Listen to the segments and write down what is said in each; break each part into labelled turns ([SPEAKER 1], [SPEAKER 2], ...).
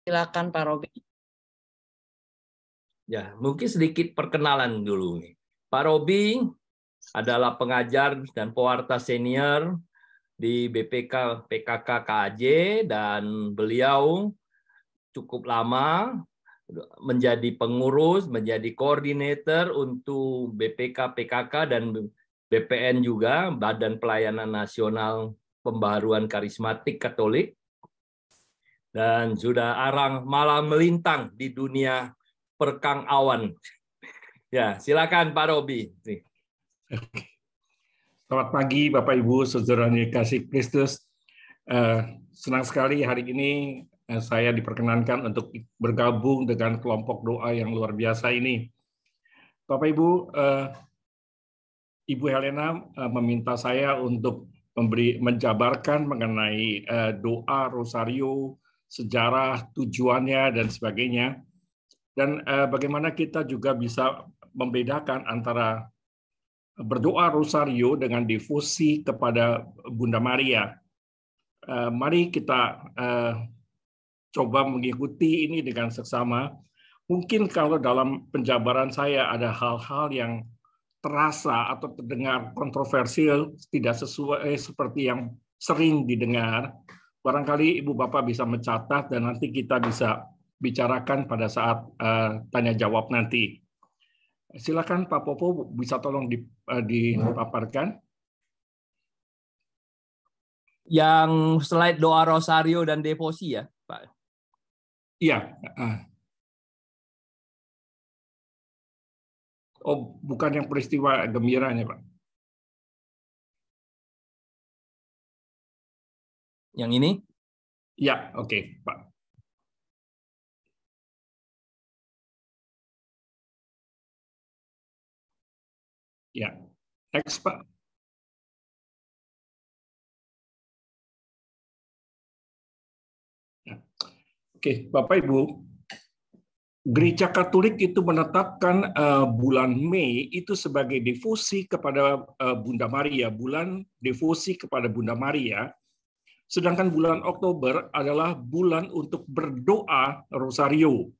[SPEAKER 1] Silakan Pak Robi.
[SPEAKER 2] Ya, mungkin sedikit perkenalan dulu nih. Pak Robi adalah pengajar dan pewarta senior di BPK PKK KAJ, dan beliau cukup lama menjadi pengurus, menjadi koordinator untuk BPK PKK dan BPN juga, Badan Pelayanan Nasional Pembaharuan Karismatik Katolik, dan sudah arang malam melintang di dunia perkang awan. Ya, silakan Pak Robi.
[SPEAKER 3] Selamat pagi Bapak Ibu, saudara yang dikasihi Kristus. Senang sekali hari ini saya diperkenankan untuk bergabung dengan kelompok doa yang luar biasa ini. Bapak Ibu, Ibu Helena meminta saya untuk menjabarkan mengenai doa rosario, sejarah, tujuannya, dan sebagainya. Dan bagaimana kita juga bisa membedakan antara berdoa rosario dengan devosi kepada Bunda Maria. Mari kita coba mengikuti ini dengan seksama. Mungkin kalau dalam penjabaran saya ada hal-hal yang terasa atau terdengar kontroversial, tidak sesuai seperti yang sering didengar, barangkali Ibu Bapak bisa mencatat dan nanti kita bisa bicarakan pada saat tanya jawab nanti. Silakan Pak Popo bisa tolong dipaparkan.
[SPEAKER 2] Yang slide doa rosario dan devosi ya, Pak?
[SPEAKER 3] Iya. Oh, bukan yang peristiwa gembiranya, Pak.
[SPEAKER 2] Yang ini?
[SPEAKER 3] Ya, oke, Pak. Ya, next, Pak. Ya. Oke, Bapak Ibu, Gereja Katolik itu menetapkan bulan Mei itu sebagai devosi kepada Bunda Maria, bulan devosi kepada Bunda Maria. Sedangkan bulan Oktober adalah bulan untuk berdoa rosario.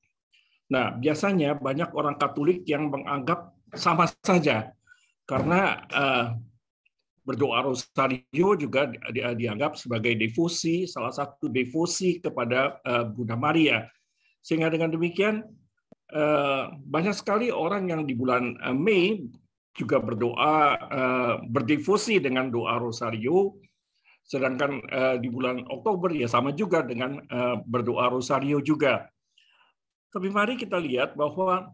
[SPEAKER 3] Nah, biasanya banyak orang Katolik yang menganggap sama saja, karena berdoa rosario juga dianggap sebagai devosi, salah satu devosi kepada Bunda Maria. Sehingga dengan demikian banyak sekali orang yang di bulan Mei juga berdoa, berdevosi dengan doa rosario, sedangkan di bulan Oktober ya sama juga dengan berdoa rosario juga. Tapi mari kita lihat bahwa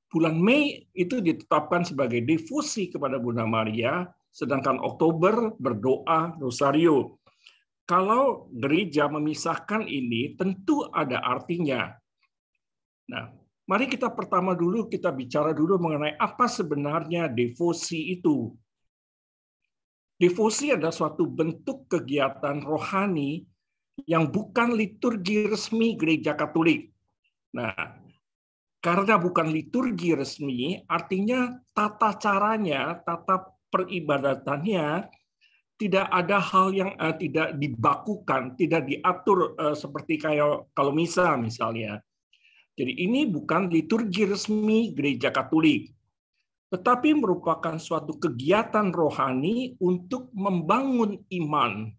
[SPEAKER 3] bulan Mei itu ditetapkan sebagai devosi kepada Bunda Maria, sedangkan Oktober berdoa rosario. Kalau gereja memisahkan ini, tentu ada artinya. Nah, mari kita pertama dulu kita bicara dulu mengenai apa sebenarnya devosi itu. Devosi adalah suatu bentuk kegiatan rohani yang bukan liturgi resmi gereja Katolik. Nah, karena bukan liturgi resmi, artinya tata caranya, tata peribadatannya tidak ada hal yang tidak dibakukan, tidak diatur seperti kayak kalau misa misalnya. Jadi ini bukan liturgi resmi gereja Katolik, tetapi merupakan suatu kegiatan rohani untuk membangun iman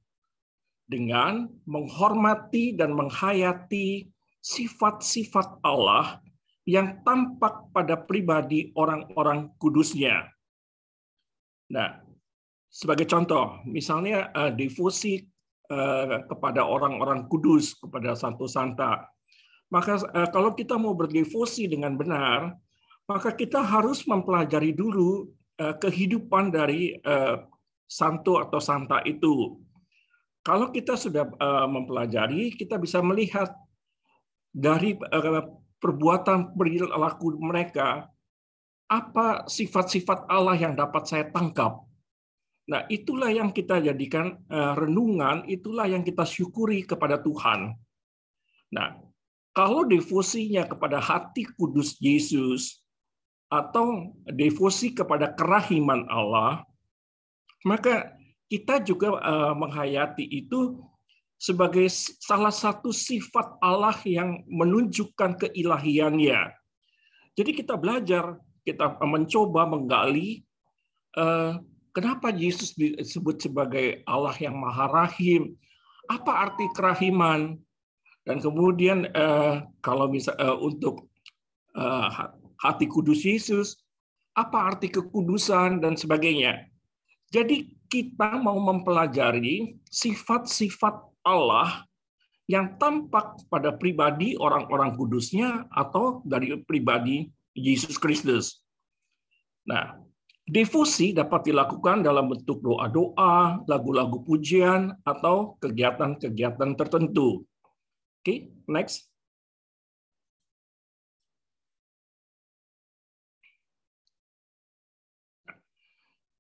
[SPEAKER 3] dengan menghormati dan menghayati sifat-sifat Allah yang tampak pada pribadi orang-orang kudusnya. Nah, sebagai contoh, misalnya devosi kepada orang-orang kudus, kepada Santo Santa. Maka kalau kita mau berdevosi dengan benar, maka kita harus mempelajari dulu kehidupan dari Santo atau Santa itu. Kalau kita sudah mempelajari, kita bisa melihat dari perbuatan perilaku mereka, apa sifat-sifat Allah yang dapat saya tangkap. Nah, itulah yang kita jadikan renungan, itulah yang kita syukuri kepada Tuhan. Nah, kalau devosinya kepada hati kudus Yesus, atau devosi kepada kerahiman Allah, maka kita juga menghayati itu sebagai salah satu sifat Allah yang menunjukkan keilahiannya. Jadi kita belajar, kita mencoba menggali kenapa Yesus disebut sebagai Allah yang Maha Rahim, apa arti kerahiman, dan kemudian kalau untuk hati kudus Yesus, apa arti kekudusan dan sebagainya. Jadi kita mau mempelajari sifat-sifat Allah yang tampak pada pribadi orang-orang kudusnya atau dari pribadi Yesus Kristus. Nah, devosi dapat dilakukan dalam bentuk doa-doa, lagu-lagu pujian, atau kegiatan-kegiatan tertentu. Oke, next.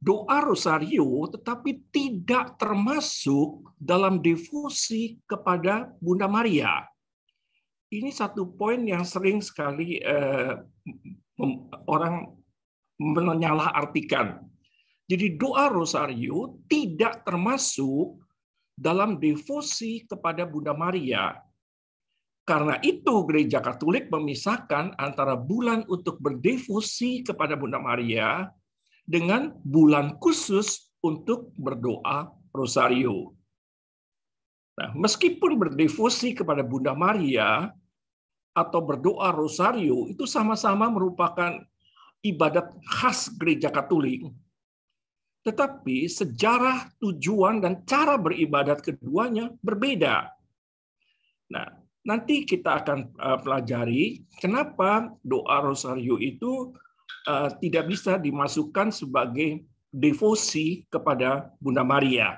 [SPEAKER 3] Doa rosario tetapi tidak termasuk dalam devosi kepada Bunda Maria. Ini satu poin yang sering sekali orang menyalahartikan. Jadi doa rosario tidak termasuk dalam devosi kepada Bunda Maria. Karena itu Gereja Katolik memisahkan antara bulan untuk berdevosi kepada Bunda Maria dengan bulan khusus untuk berdoa rosario. Nah, meskipun berdevosi kepada Bunda Maria atau berdoa rosario itu sama-sama merupakan ibadat khas Gereja Katolik, tetapi sejarah, tujuan, dan cara beribadat keduanya berbeda. Nah, nanti kita akan pelajari kenapa doa rosario itu tidak bisa dimasukkan sebagai devosi kepada Bunda Maria.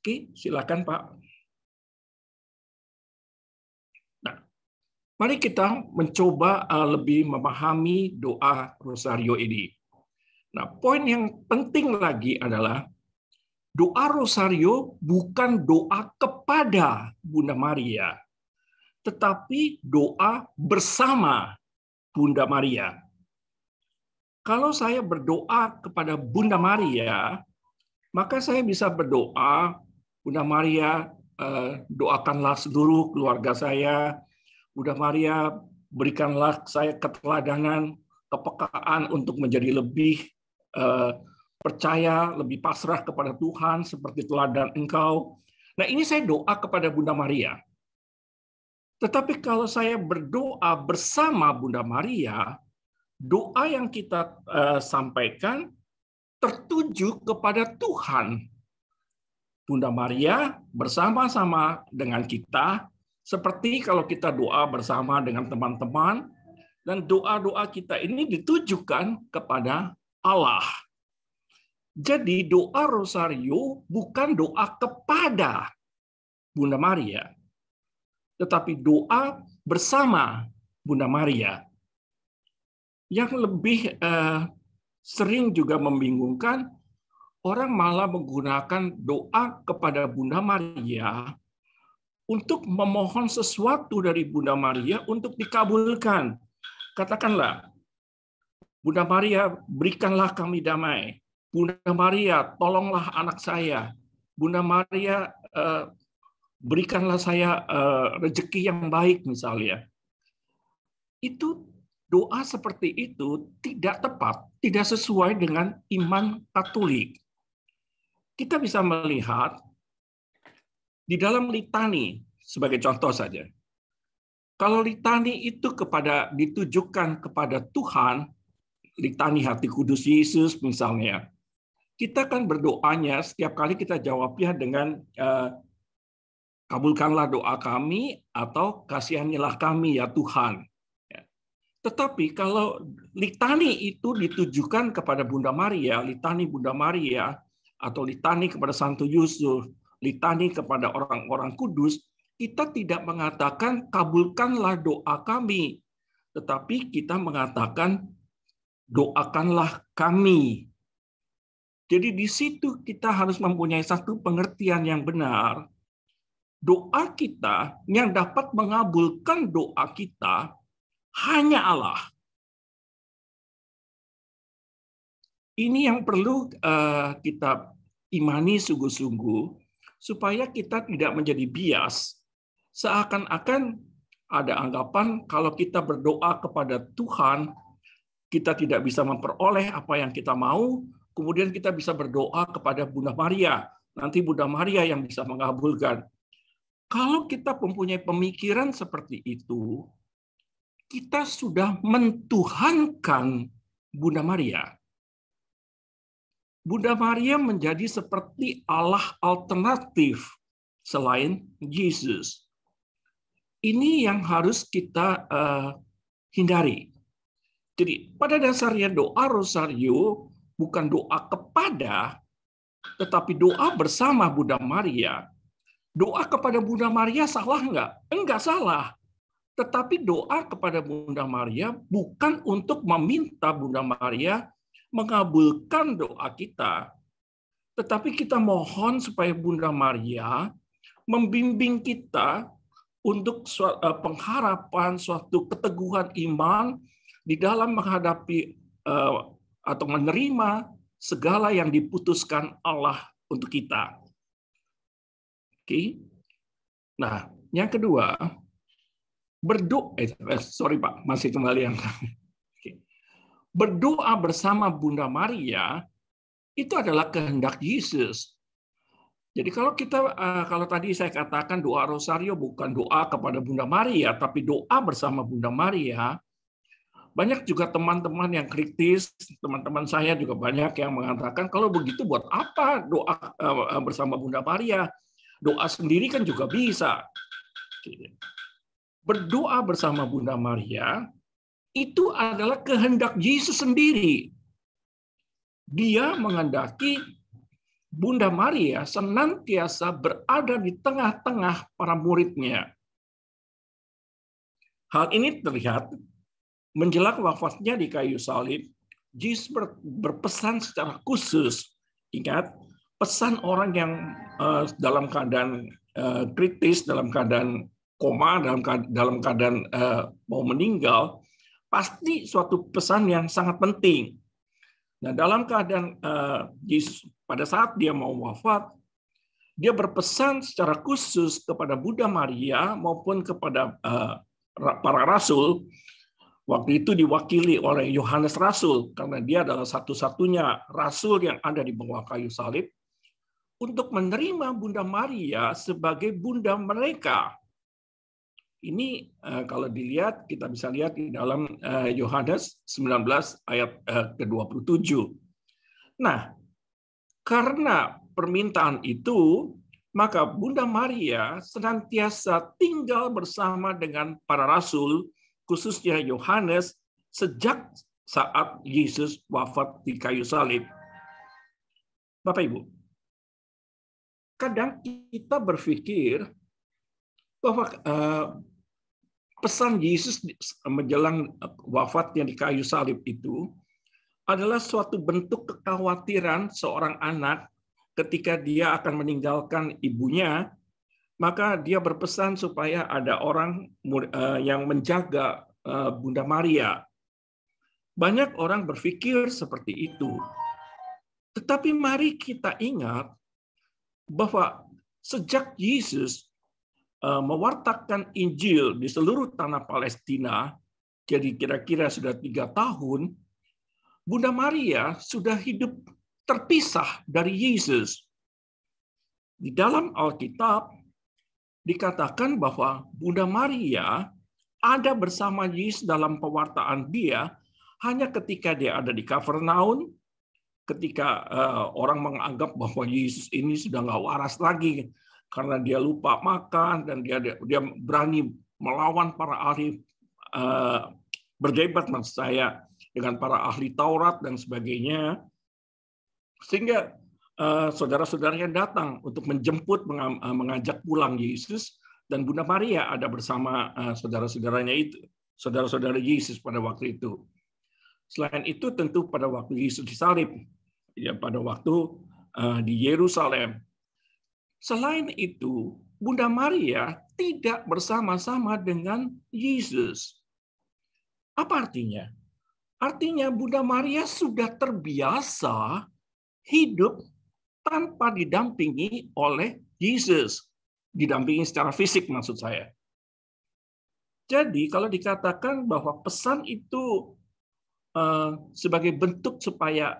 [SPEAKER 3] Oke, silakan Pak. Nah, mari kita mencoba lebih memahami doa rosario ini. Nah, poin yang penting lagi adalah doa rosario bukan doa kepada Bunda Maria, tetapi doa bersama Bunda Maria. Kalau saya berdoa kepada Bunda Maria, maka saya bisa berdoa, Bunda Maria, doakanlah seluruh keluarga saya. Bunda Maria, berikanlah saya keteladanan, kepekaan untuk menjadi lebih percaya, lebih pasrah kepada Tuhan, seperti teladan Engkau. Nah, ini saya doa kepada Bunda Maria. Tetapi kalau saya berdoa bersama Bunda Maria, doa yang kita sampaikan tertuju kepada Tuhan. Bunda Maria bersama-sama dengan kita, seperti kalau kita doa bersama dengan teman-teman, dan doa-doa kita ini ditujukan kepada Allah. Jadi doa rosario bukan doa kepada Bunda Maria, tetapi doa bersama Bunda Maria. Yang lebih sering juga membingungkan, orang malah menggunakan doa kepada Bunda Maria untuk memohon sesuatu dari Bunda Maria untuk dikabulkan. Katakanlah, Bunda Maria, berikanlah kami damai. Bunda Maria, tolonglah anak saya. Bunda Maria, berikanlah saya rezeki yang baik misalnya. Itu doa seperti itu tidak tepat, tidak sesuai dengan iman Katolik. Kita bisa melihat di dalam litani, sebagai contoh saja. Kalau litani itu ditujukan kepada Tuhan, litani hati kudus Yesus misalnya, kita kan berdoanya setiap kali kita jawabnya dengan kabulkanlah doa kami atau kasihanilah kami ya Tuhan. Tetapi kalau litani itu ditujukan kepada Bunda Maria, litani Bunda Maria, atau litani kepada Santo Yusuf, litani kepada orang-orang kudus, kita tidak mengatakan kabulkanlah doa kami, tetapi kita mengatakan doakanlah kami. Jadi di situ kita harus mempunyai satu pengertian yang benar. Doa kita yang dapat mengabulkan doa kita hanya Allah. Ini yang perlu kita imani sungguh-sungguh, supaya kita tidak menjadi bias, seakan-akan ada anggapan kalau kita berdoa kepada Tuhan, kita tidak bisa memperoleh apa yang kita mau, kemudian kita bisa berdoa kepada Bunda Maria. Nanti Bunda Maria yang bisa mengabulkan. Kalau kita mempunyai pemikiran seperti itu, kita sudah mentuhankan Bunda Maria. Bunda Maria menjadi seperti Allah alternatif selain Yesus. Ini yang harus kita hindari. Jadi pada dasarnya doa rosario bukan doa kepada, tetapi doa bersama Bunda Maria. Doa kepada Bunda Maria salah nggak? Enggak salah. Tetapi doa kepada Bunda Maria bukan untuk meminta Bunda Maria mengabulkan doa kita. Tetapi kita mohon supaya Bunda Maria membimbing kita untuk pengharapan suatu keteguhan iman di dalam menghadapi atau menerima segala yang diputuskan Allah untuk kita. Oke. Nah, yang kedua, masih kembali yang berdoa bersama Bunda Maria itu adalah kehendak Yesus. Jadi kalau tadi saya katakan doa rosario bukan doa kepada Bunda Maria, tapi doa bersama Bunda Maria, banyak juga teman-teman yang kritis, teman-teman saya juga banyak yang mengatakan kalau begitu buat apa doa bersama Bunda Maria? Doa sendiri kan juga bisa. Berdoa bersama Bunda Maria itu adalah kehendak Yesus sendiri. Dia menghendaki Bunda Maria senantiasa berada di tengah-tengah para muridnya. Hal ini terlihat menjelang wafatnya di kayu salib. Yesus berpesan secara khusus. Ingat, pesan orang yang dalam keadaan kritis, dalam keadaan koma, dalam keadaan mau meninggal, pasti suatu pesan yang sangat penting. Nah, dalam keadaan Yesus pada saat dia mau wafat, dia berpesan secara khusus kepada Bunda Maria maupun kepada para rasul. Waktu itu diwakili oleh Yohanes Rasul karena dia adalah satu-satunya rasul yang ada di bawah kayu salib untuk menerima Bunda Maria sebagai bunda mereka. Ini kalau dilihat, kita bisa lihat di dalam Yohanes 19 ayat ke-27. Nah, karena permintaan itu, maka Bunda Maria senantiasa tinggal bersama dengan para rasul, khususnya Yohanes, sejak saat Yesus wafat di kayu salib. Bapak Ibu, kadang kita berpikir bahwa pesan Yesus menjelang wafatnya di kayu salib itu adalah suatu bentuk kekhawatiran seorang anak ketika dia akan meninggalkan ibunya, maka dia berpesan supaya ada orang yang menjaga Bunda Maria. Banyak orang berpikir seperti itu. Tetapi mari kita ingat bahwa sejak Yesus mewartakan Injil di seluruh tanah Palestina, jadi kira-kira sudah 3 tahun, Bunda Maria sudah hidup terpisah dari Yesus. Di dalam Alkitab dikatakan bahwa Bunda Maria ada bersama Yesus dalam pewartaan dia hanya ketika dia ada di Kapernaum, ketika orang menganggap bahwa Yesus ini sudah nggak waras lagi karena dia lupa makan dan dia berani melawan para ahli berdebat, maksud saya, dengan para ahli Taurat dan sebagainya, sehingga saudara-saudaranya datang untuk menjemput, mengajak pulang Yesus, dan Bunda Maria ada bersama saudara-saudaranya itu, saudara-saudara Yesus pada waktu itu. Selain itu, tentu pada waktu Yesus disalib, ya pada waktu di Yerusalem. Selain itu, Bunda Maria tidak bersama-sama dengan Yesus. Apa artinya? Artinya Bunda Maria sudah terbiasa hidup tanpa didampingi oleh Yesus, didampingi secara fisik maksud saya. Jadi kalau dikatakan bahwa pesan itu sebagai bentuk supaya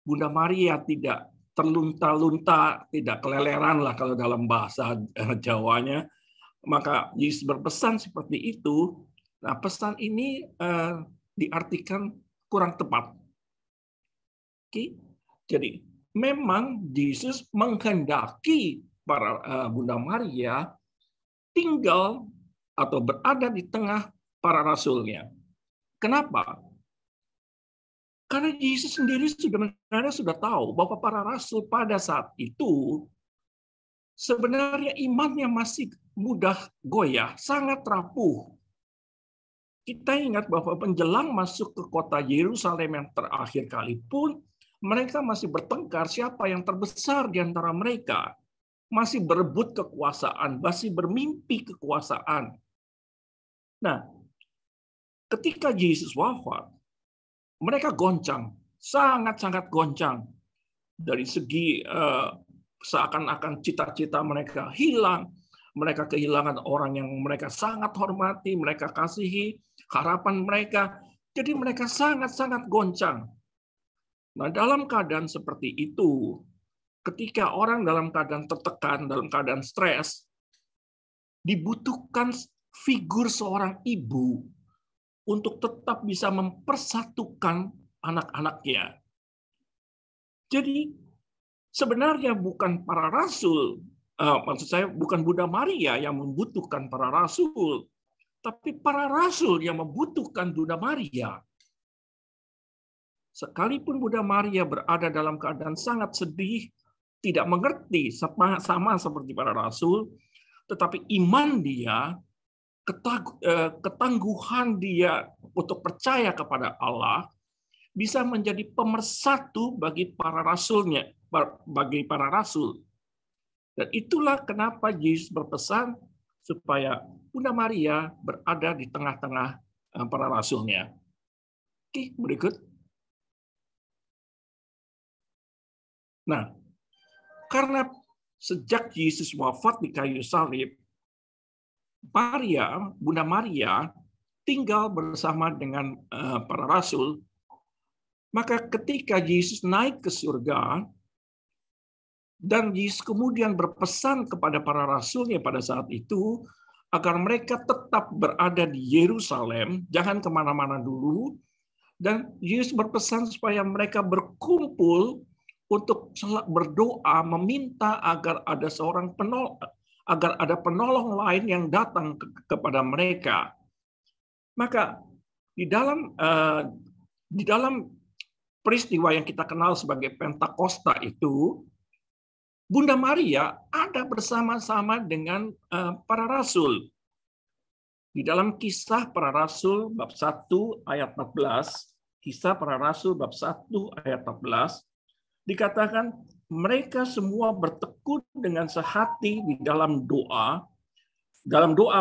[SPEAKER 3] Bunda Maria tidak terlunta-lunta, tidak keleleran lah kalau dalam bahasa Jawanya, maka Yesus berpesan seperti itu. Nah, pesan ini diartikan kurang tepat. Oke? Jadi memang Yesus menghendaki para Bunda Maria tinggal atau berada di tengah para rasulnya. Kenapa? Karena Yesus sendiri sebenarnya sudah tahu bahwa para rasul pada saat itu sebenarnya imannya masih mudah goyah, sangat rapuh. Kita ingat bahwa menjelang masuk ke kota Yerusalem yang terakhir kali pun, mereka masih bertengkar siapa yang terbesar di antara mereka. Masih berebut kekuasaan, masih bermimpi kekuasaan. Nah, ketika Yesus wafat, mereka goncang, sangat-sangat goncang. Dari segi seakan-akan cita-cita mereka hilang, mereka kehilangan orang yang mereka sangat hormati, mereka kasihi, harapan mereka. Jadi mereka sangat-sangat goncang. Nah, dalam keadaan seperti itu, ketika orang dalam keadaan tertekan, dalam keadaan stres, dibutuhkan figur seorang ibu untuk tetap bisa mempersatukan anak-anaknya. Jadi sebenarnya bukan para rasul, maksud saya bukan Bunda Maria yang membutuhkan para rasul, tapi para rasul yang membutuhkan Bunda Maria. Sekalipun Bunda Maria berada dalam keadaan sangat sedih, tidak mengerti sama seperti para rasul, tetapi iman dia, ketangguhan dia untuk percaya kepada Allah bisa menjadi pemersatu bagi para rasulnya, bagi para rasul. Dan itulah kenapa Yesus berpesan supaya Bunda Maria berada di tengah-tengah para rasulnya. Oke, berikut. Nah, karena sejak Yesus wafat di kayu salib, Bunda Maria tinggal bersama dengan para rasul. Maka ketika Yesus naik ke surga, dan Yesus kemudian berpesan kepada para rasulnya pada saat itu, agar mereka tetap berada di Yerusalem, jangan kemana-mana dulu, dan Yesus berpesan supaya mereka berkumpul untuk berdoa, meminta agar ada agar ada penolong lain yang datang kepada mereka. Maka di dalam peristiwa yang kita kenal sebagai Pentakosta itu, Bunda Maria ada bersama-sama dengan para rasul. Di dalam Kisah Para Rasul bab 1 ayat 14, Kisah Para Rasul bab 1 ayat 14, dikatakan mereka semua bertekun dengan sehati di dalam doa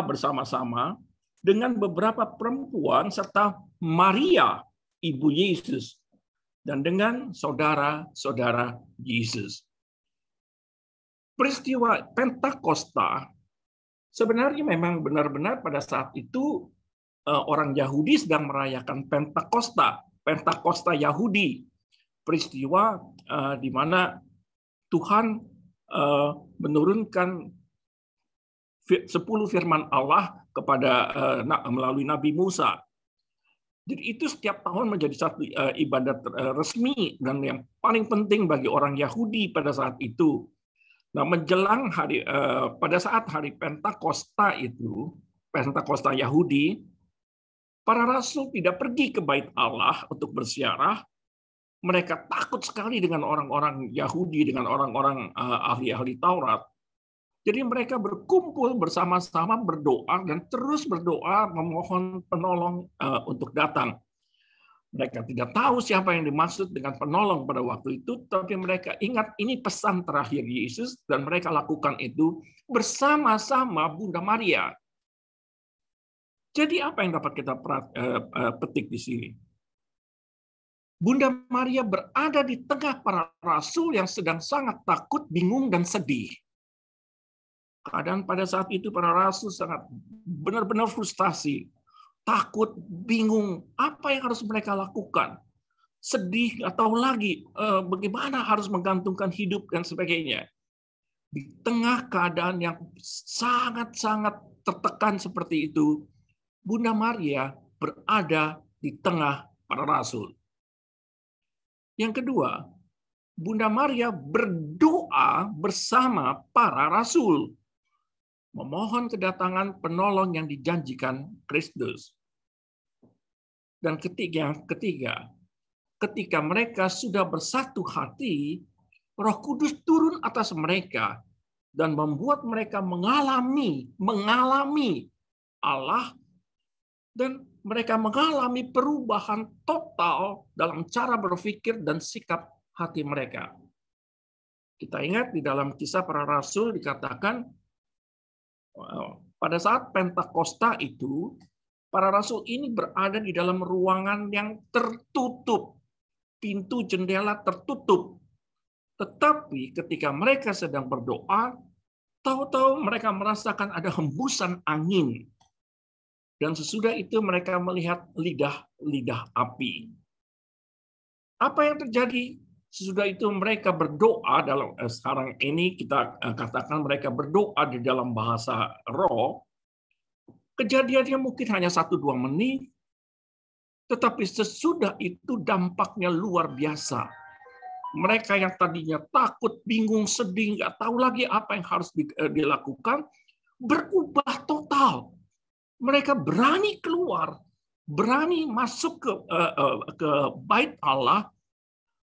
[SPEAKER 3] bersama-sama dengan beberapa perempuan serta Maria, ibu Yesus, dan dengan saudara-saudara Yesus. Peristiwa Pentakosta sebenarnya memang benar-benar pada saat itu orang Yahudi sedang merayakan Pentakosta Yahudi. Peristiwa di mana Tuhan menurunkan 10 firman Allah melalui Nabi Musa. Jadi itu setiap tahun menjadi satu ibadat resmi dan yang paling penting bagi orang Yahudi pada saat itu. Nah, menjelang pada saat hari Pentakosta itu, Pentakosta Yahudi, para rasul tidak pergi ke Bait Allah untuk berziarah. Mereka takut sekali dengan orang-orang Yahudi, dengan orang-orang ahli-ahli Taurat. Jadi mereka berkumpul bersama-sama berdoa dan terus berdoa memohon penolong untuk datang. Mereka tidak tahu siapa yang dimaksud dengan penolong pada waktu itu, tapi mereka ingat ini pesan terakhir Yesus dan mereka lakukan itu bersama-sama Bunda Maria. Jadi apa yang dapat kita petik di sini? Bunda Maria berada di tengah para rasul yang sedang sangat takut, bingung, dan sedih. Keadaan pada saat itu para rasul sangat benar-benar frustasi, takut, bingung, apa yang harus mereka lakukan. Sedih, nggak tahu lagi bagaimana harus menggantungkan hidup dan sebagainya. Di tengah keadaan yang sangat-sangat tertekan seperti itu, Bunda Maria berada di tengah para rasul. Yang kedua, Bunda Maria berdoa bersama para rasul, memohon kedatangan penolong yang dijanjikan Kristus. Dan ketiga, ketika mereka sudah bersatu hati, Roh Kudus turun atas mereka dan membuat mereka mengalami Allah, dan mereka mengalami perubahan total dalam cara berpikir dan sikap hati mereka. Kita ingat di dalam Kisah Para Rasul dikatakan pada saat Pentakosta itu, para rasul ini berada di dalam ruangan yang tertutup, pintu jendela tertutup. Tetapi ketika mereka sedang berdoa, tahu-tahu mereka merasakan ada hembusan angin. Dan sesudah itu mereka melihat lidah api. Apa yang terjadi? Sesudah itu mereka berdoa dalam sekarang ini kita katakan mereka berdoa di dalam bahasa roh. Kejadiannya mungkin hanya 1-2 menit, tetapi sesudah itu dampaknya luar biasa. Mereka yang tadinya takut, bingung, sedih, nggak tahu lagi apa yang harus dilakukan, berubah total. Mereka berani keluar, berani masuk ke bait Allah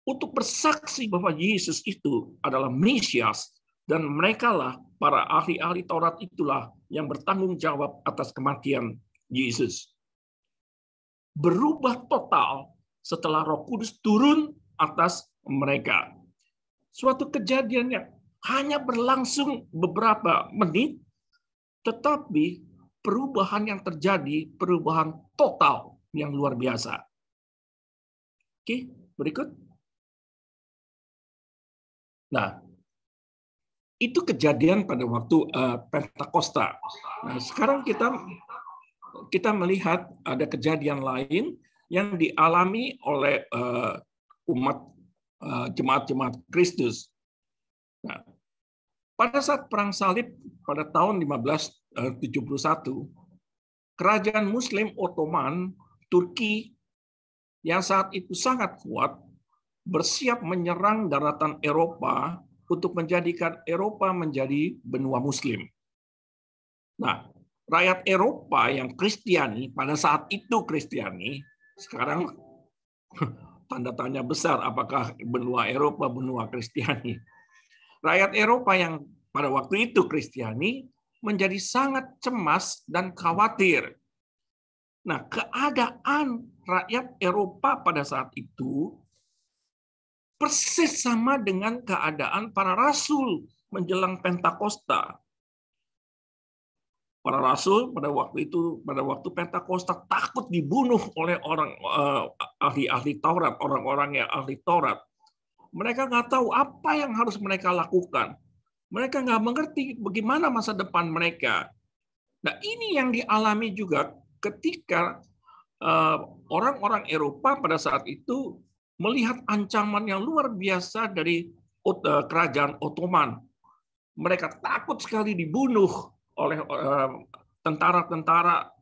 [SPEAKER 3] untuk bersaksi bahwa Yesus itu adalah Mesias, dan merekalah para ahli-ahli Taurat itulah yang bertanggung jawab atas kematian Yesus. Berubah total setelah Roh Kudus turun atas mereka. Suatu kejadian yang hanya berlangsung beberapa menit, tetapi perubahan yang terjadi, perubahan total yang luar biasa. Oke, berikut. Nah, itu kejadian pada waktu Pentakosta. Nah, sekarang kita melihat ada kejadian lain yang dialami oleh umat jemaat-jemaat Kristus. Nah, pada saat Perang Salib pada tahun 1571, kerajaan Muslim Ottoman Turki yang saat itu sangat kuat bersiap menyerang daratan Eropa untuk menjadikan Eropa menjadi benua Muslim. Nah, rakyat Eropa yang Kristiani, pada saat itu Kristiani, sekarang tanda tanya besar apakah benua Eropa benua Kristiani. Rakyat Eropa yang pada waktu itu Kristiani menjadi sangat cemas dan khawatir. Nah, keadaan rakyat Eropa pada saat itu persis sama dengan keadaan para rasul menjelang Pentakosta. Para rasul pada waktu Pentakosta takut dibunuh oleh orang ahli-ahli Taurat, orang-orang yang ahli Taurat. Mereka nggak tahu apa yang harus mereka lakukan. Mereka nggak mengerti bagaimana masa depan mereka. Nah, ini yang dialami juga ketika orang-orang Eropa pada saat itu melihat ancaman yang luar biasa dari kerajaan Ottoman. Mereka takut sekali dibunuh oleh tentara-tentara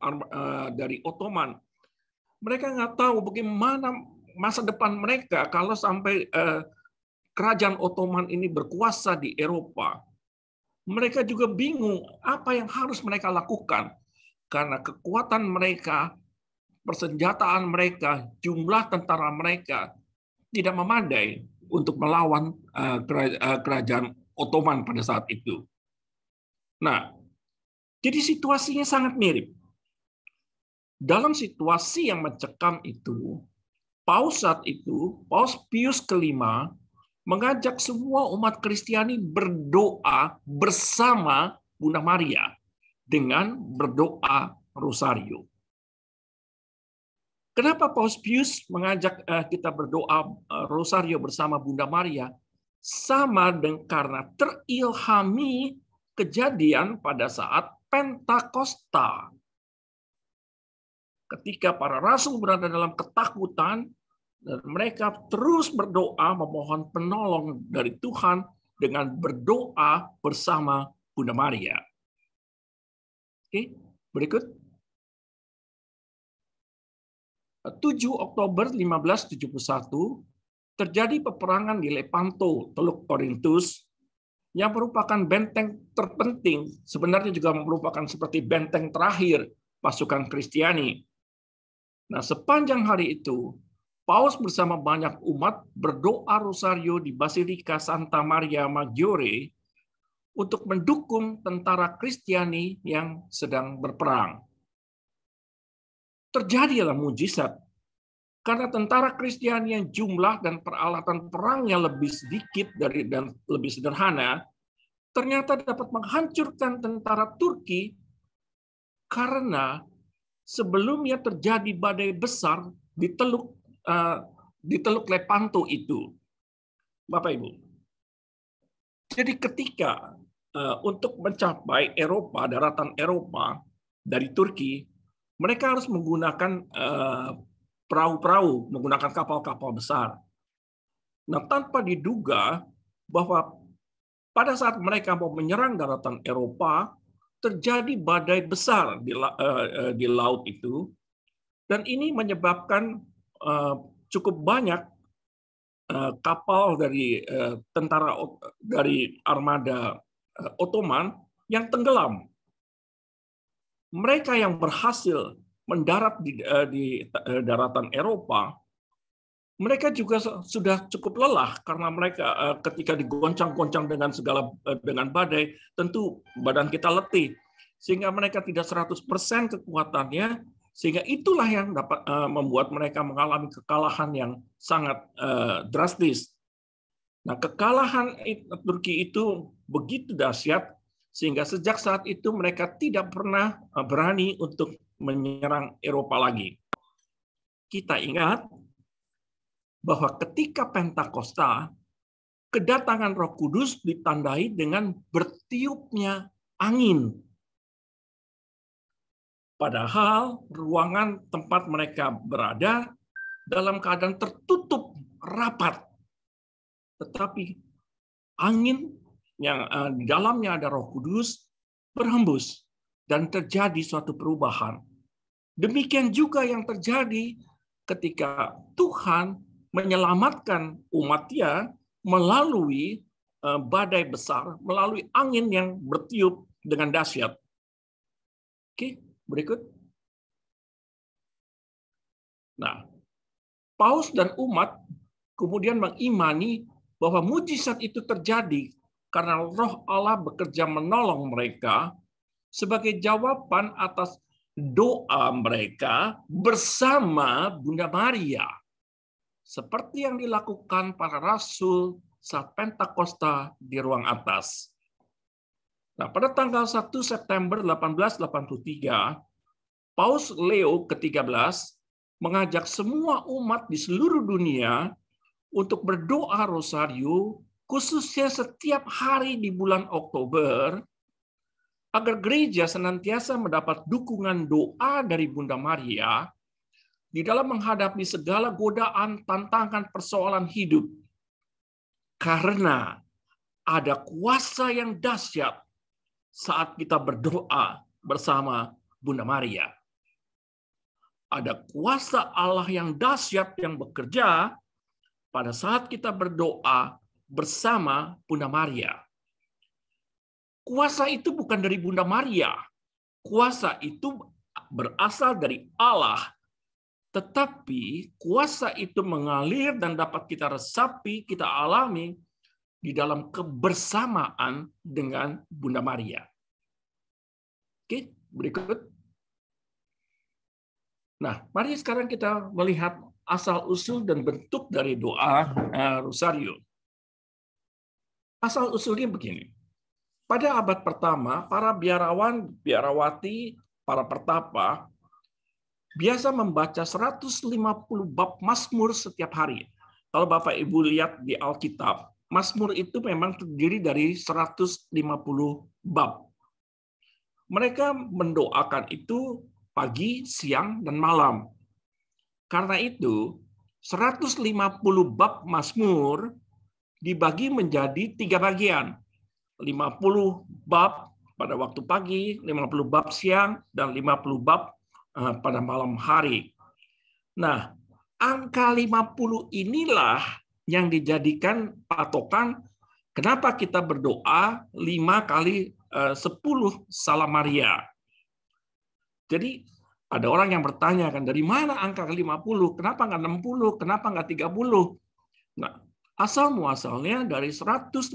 [SPEAKER 3] dari Ottoman. Mereka nggak tahu bagaimana masa depan mereka kalau sampai kerajaan Ottoman ini berkuasa di Eropa. Mereka juga bingung apa yang harus mereka lakukan karena kekuatan mereka, persenjataan mereka, jumlah tentara mereka tidak memadai untuk melawan kerajaan Ottoman pada saat itu. Nah, jadi situasinya sangat mirip. Dalam situasi yang mencekam itu, Paus saat itu, Paus Pius kelima, mengajak semua umat Kristiani berdoa bersama Bunda Maria dengan berdoa rosario. Kenapa Paus Pius mengajak kita berdoa rosario bersama Bunda Maria? Sama dengan karena terilhami kejadian pada saat Pentakosta. Ketika para rasul berada dalam ketakutan, dan mereka terus berdoa memohon penolong dari Tuhan dengan berdoa bersama Bunda Maria. Oke, berikut. 7 Oktober 1571 terjadi peperangan di Lepanto, Teluk Korintus, yang merupakan benteng terpenting, sebenarnya juga merupakan seperti benteng terakhir pasukan Kristiani. Nah, sepanjang hari itu, Paus bersama banyak umat berdoa rosario di Basilika Santa Maria Maggiore untuk mendukung tentara Kristiani yang sedang berperang. Terjadilah mujizat, karena tentara Kristiani yang jumlah dan peralatan perangnya lebih sedikit dan lebih sederhana, ternyata dapat menghancurkan tentara Turki karena sebelumnya terjadi badai besar di Teluk Lepanto itu, Bapak Ibu. Jadi ketika untuk mencapai Eropa, daratan Eropa dari Turki, mereka harus menggunakan perahu-perahu, menggunakan kapal-kapal besar. Nah, tanpa diduga bahwa pada saat mereka mau menyerang daratan Eropa, terjadi badai besar di laut itu, dan ini menyebabkan cukup banyak kapal dari tentara dari armada Ottoman yang tenggelam. Mereka yang berhasil mendarat di daratan Eropa, mereka juga sudah cukup lelah karena mereka ketika digoncang-goncang dengan badai, tentu badan kita letih, sehingga mereka tidak 100% kekuatannya, sehingga itulah yang dapat membuat mereka mengalami kekalahan yang sangat drastis. Nah, kekalahan Turki itu begitu dahsyat sehingga sejak saat itu mereka tidak pernah berani untuk menyerang Eropa lagi. Kita ingat bahwa ketika Pentakosta, kedatangan Roh Kudus ditandai dengan bertiupnya angin. Padahal ruangan tempat mereka berada dalam keadaan tertutup rapat. Tetapi angin yang di dalamnya ada Roh Kudus berhembus dan terjadi suatu perubahan. Demikian juga yang terjadi ketika Tuhan menyelamatkan umatnya melalui badai besar, melalui angin yang bertiup dengan dahsyat. Oke, berikut. Nah, Paus dan umat kemudian mengimani bahwa mujizat itu terjadi karena Roh Allah bekerja menolong mereka sebagai jawaban atas doa mereka bersama Bunda Maria. Seperti yang dilakukan para rasul saat Pentakosta di ruang atas. Nah, pada tanggal 1 September 1883, Paus Leo ke-13 mengajak semua umat di seluruh dunia untuk berdoa rosario, khususnya setiap hari di bulan Oktober, agar gereja senantiasa mendapat dukungan doa dari Bunda Maria di dalam menghadapi segala godaan, tantangan, persoalan hidup. Karena ada kuasa yang dahsyat saat kita berdoa bersama Bunda Maria. Ada kuasa Allah yang dahsyat yang bekerja pada saat kita berdoa bersama Bunda Maria. Kuasa itu bukan dari Bunda Maria. Kuasa itu berasal dari Allah. Tetapi kuasa itu mengalir dan dapat kita resapi, kita alami di dalam kebersamaan dengan Bunda Maria. Oke, berikut. Nah, mari sekarang kita melihat asal-usul dan bentuk dari doa rosario. Asal-usulnya begini. Pada abad pertama, para biarawan, biarawati, para pertapa biasa membaca 150 bab Mazmur setiap hari. Kalau Bapak Ibu lihat di Alkitab, Mazmur itu memang terdiri dari 150 bab. Mereka mendoakan itu pagi, siang, dan malam. Karena itu, 150 bab Mazmur dibagi menjadi 3 bagian. 50 bab pada waktu pagi, 50 bab siang, dan 50 bab pada malam hari. Nah, angka 50 inilah yang dijadikan patokan kenapa kita berdoa 5 kali 10 Salam Maria. Jadi ada orang yang bertanya kan, dari mana angka 50? Kenapa nggak 60? Kenapa nggak 30? Nah, asal muasalnya dari 150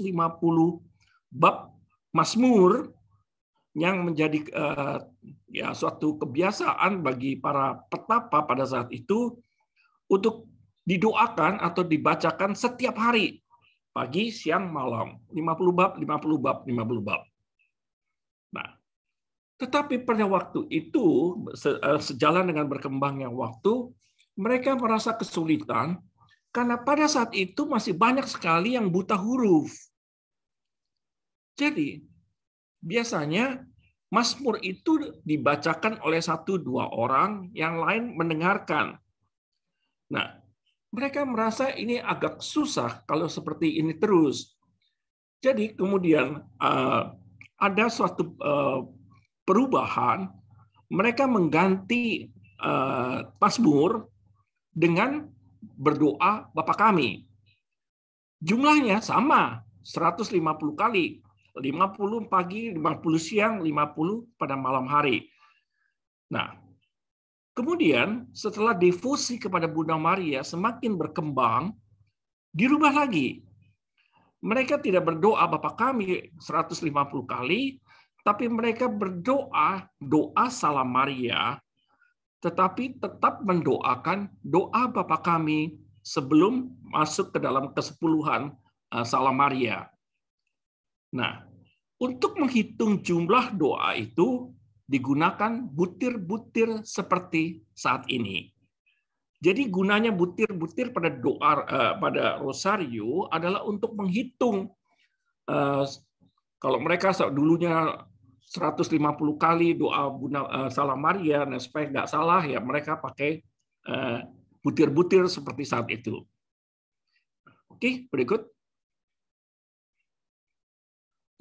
[SPEAKER 3] bab Mazmur yang menjadi suatu kebiasaan bagi para petapa pada saat itu untuk didoakan atau dibacakan setiap hari, pagi, siang, malam, 50 bab, 50 bab, 50 bab. Nah, tetapi pada waktu itu, sejalan dengan berkembangnya waktu, mereka merasa kesulitan karena pada saat itu masih banyak sekali yang buta huruf. Jadi, biasanya Mazmur itu dibacakan oleh 1-2 orang, yang lain mendengarkan. Nah, mereka merasa ini agak susah kalau seperti ini terus. Jadi kemudian ada suatu perubahan, mereka mengganti Mazmur dengan berdoa Bapa Kami. Jumlahnya sama, 150 kali. 50 pagi, 50 siang, 50 pada malam hari. Nah, kemudian setelah devosi kepada Bunda Maria semakin berkembang, dirubah lagi. Mereka tidak berdoa Bapa Kami 150 kali, tapi mereka berdoa doa Salam Maria, tetapi tetap mendoakan doa Bapa Kami sebelum masuk ke dalam kesepuluhan Salam Maria. Nah, untuk menghitung jumlah doa itu digunakan butir-butir seperti saat ini. Jadi gunanya butir-butir pada doa pada rosario adalah untuk menghitung. Kalau mereka dulunya 150 kali doa Salam Maria, nah supaya nggak salah ya mereka pakai butir-butir seperti saat itu. Oke, berikut.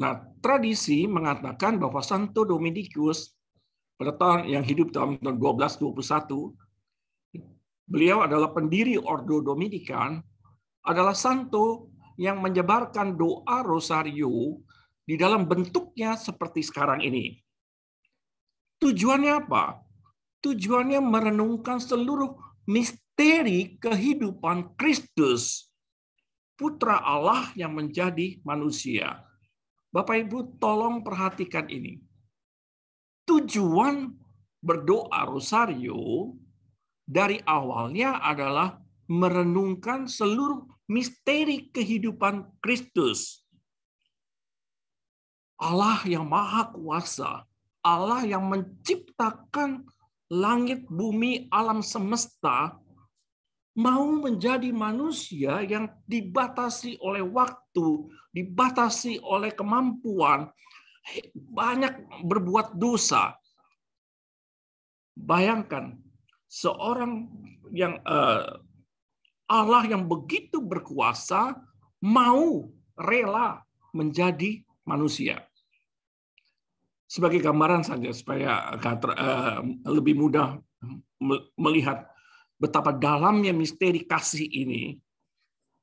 [SPEAKER 3] Nah, tradisi mengatakan bahwa Santo Dominikus pada tahun yang hidup tahun 1221, beliau adalah pendiri Ordo Dominikan, adalah santo yang menyebarkan doa rosario di dalam bentuknya seperti sekarang ini. Tujuannya apa? Tujuannya merenungkan seluruh misteri kehidupan Kristus, Putra Allah yang menjadi manusia. Bapak Ibu tolong perhatikan ini. Tujuan berdoa rosario dari awalnya adalah merenungkan seluruh misteri kehidupan Kristus. Allah yang Maha Kuasa, Allah yang menciptakan langit, bumi, alam semesta, mau menjadi manusia yang dibatasi oleh waktu, dibatasi oleh kemampuan, banyak berbuat dosa. Bayangkan, seorang yang Allah yang begitu berkuasa mau rela menjadi manusia. Sebagai gambaran saja supaya lebih mudah melihat betapa dalamnya misteri kasih ini,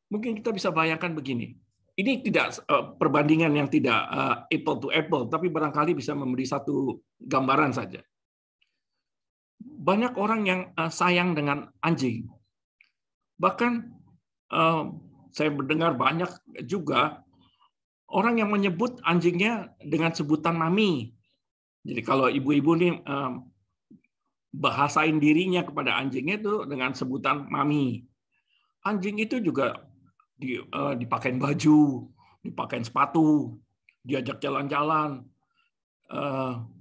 [SPEAKER 3] mungkin kita bisa bayangkan begini. Ini tidak perbandingan yang tidak apple to apple, tapi barangkali bisa memberi satu gambaran saja. Banyak orang yang sayang dengan anjing. Bahkan saya mendengar banyak juga orang yang menyebut anjingnya dengan sebutan mami. Jadi kalau ibu-ibu nih bahasain dirinya kepada anjingnya itu dengan sebutan mami. Anjing itu juga dipakein baju, dipakein sepatu, diajak jalan-jalan.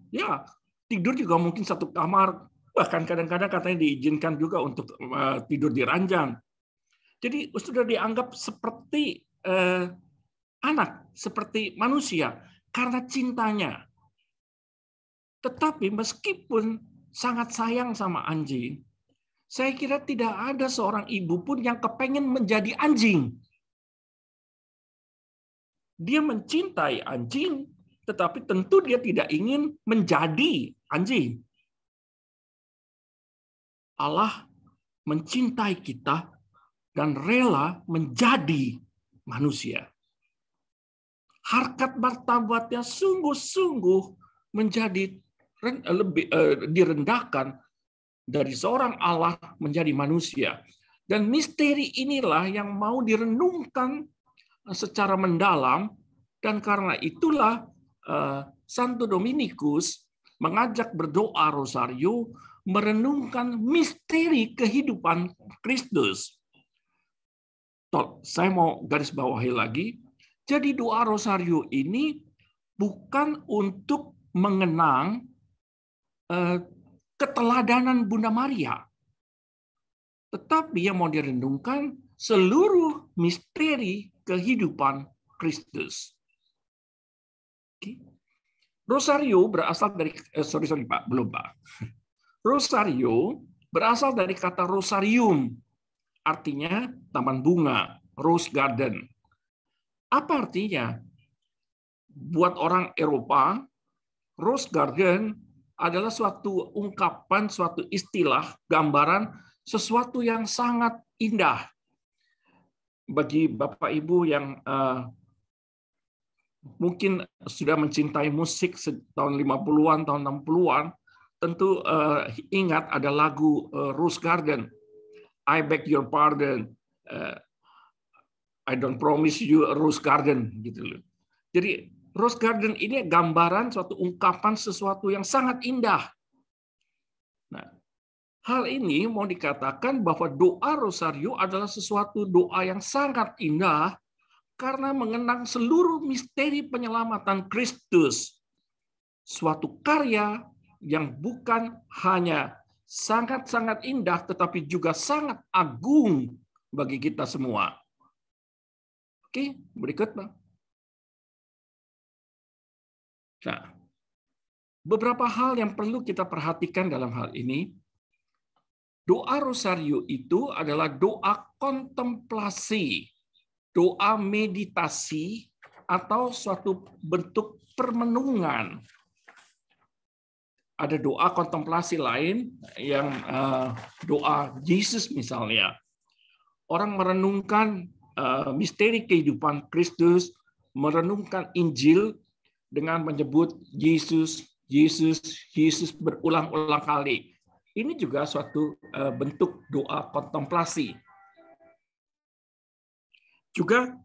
[SPEAKER 3] Ya, tidur juga mungkin satu kamar, bahkan kadang-kadang katanya diizinkan juga untuk tidur di ranjang. Jadi sudah dianggap seperti anak, seperti manusia, karena cintanya. Tetapi meskipun sangat sayang sama anjing, saya kira tidak ada seorang ibu pun yang kepengen menjadi anjing. Dia mencintai anjing, tetapi tentu dia tidak ingin menjadi anjing. Allah mencintai kita dan rela menjadi manusia. Harkat martabatnya sungguh-sungguh menjadi lebih direndahkan dari seorang Allah menjadi manusia. Dan misteri inilah yang mau direnungkan secara mendalam, dan karena itulah Santo Dominikus mengajak berdoa rosario, merenungkan misteri kehidupan Kristus. Saya mau garis bawahi lagi, jadi doa rosario ini bukan untuk mengenang keteladanan Bunda Maria, tetapi yang mau direnungkan seluruh misteri kehidupan Kristus. Rosario berasal dari Rosario berasal dari kata rosarium, artinya taman bunga, rose garden. Apa artinya? Buat orang Eropa, rose garden adalah suatu ungkapan, suatu istilah, gambaran sesuatu yang sangat indah. Bagi Bapak Ibu yang mungkin sudah mencintai musik tahun 50-an, tahun 60-an, tentu ingat ada lagu Rose Garden, I beg your pardon, I don't promise you a rose garden, gitu loh. Jadi Rose Garden ini gambaran suatu ungkapan sesuatu yang sangat indah. Nah, hal ini mau dikatakan bahwa doa rosario adalah sesuatu doa yang sangat indah karena mengenang seluruh misteri penyelamatan Kristus. Suatu karya yang bukan hanya sangat-sangat indah, tetapi juga sangat agung bagi kita semua. Oke, berikut, Bang. Nah, beberapa hal yang perlu kita perhatikan dalam hal ini. Doa rosario itu adalah doa kontemplasi, doa meditasi, atau suatu bentuk permenungan. Ada doa kontemplasi lain yang doa Yesus misalnya. Orang merenungkan misteri kehidupan Kristus, merenungkan Injil dengan menyebut Yesus, Yesus, Yesus berulang-ulang kali. Ini juga suatu bentuk doa kontemplasi. Juga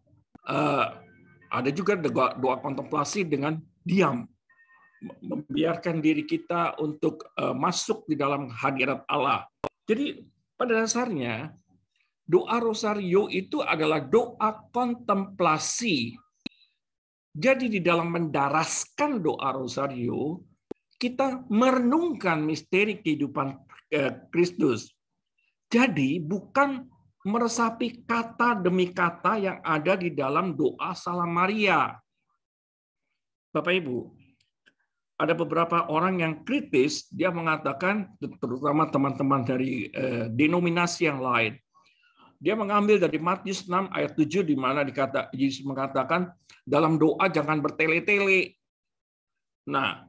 [SPEAKER 3] ada juga doa kontemplasi dengan diam, membiarkan diri kita untuk masuk di dalam hadirat Allah. Jadi pada dasarnya doa rosario itu adalah doa kontemplasi. Jadi di dalam mendaraskan doa rosario, kita merenungkan misteri kehidupan Kristus. Jadi bukan meresapi kata demi kata yang ada di dalam doa Salam Maria. Bapak Ibu, ada beberapa orang yang kritis, dia mengatakan, terutama teman-teman dari denominasi yang lain, dia mengambil dari Matius 6 ayat 7 di mana Yesus mengatakan dalam doa jangan bertele-tele. Nah,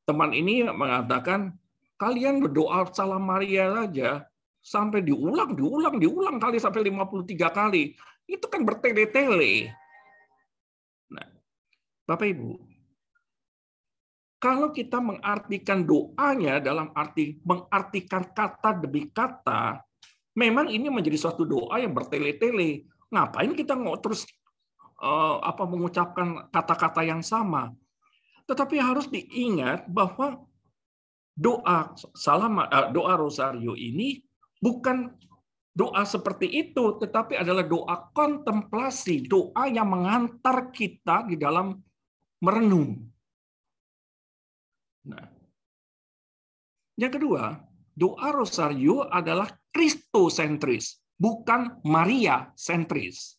[SPEAKER 3] teman ini mengatakan kalian berdoa Salam Maria saja sampai diulang kali sampai 53 kali. Itu kan bertele-tele. Nah, Bapak Ibu, kalau kita mengartikan doanya dalam arti mengartikan kata demi kata, memang ini menjadi suatu doa yang bertele-tele. Ngapain kita terus mengucapkan kata-kata yang sama? Tetapi harus diingat bahwa doa rosario ini bukan doa seperti itu, tetapi adalah doa kontemplasi, doa yang mengantar kita di dalam merenung. Nah, yang kedua, doa rosario adalah kristosentris, bukan Maria sentris.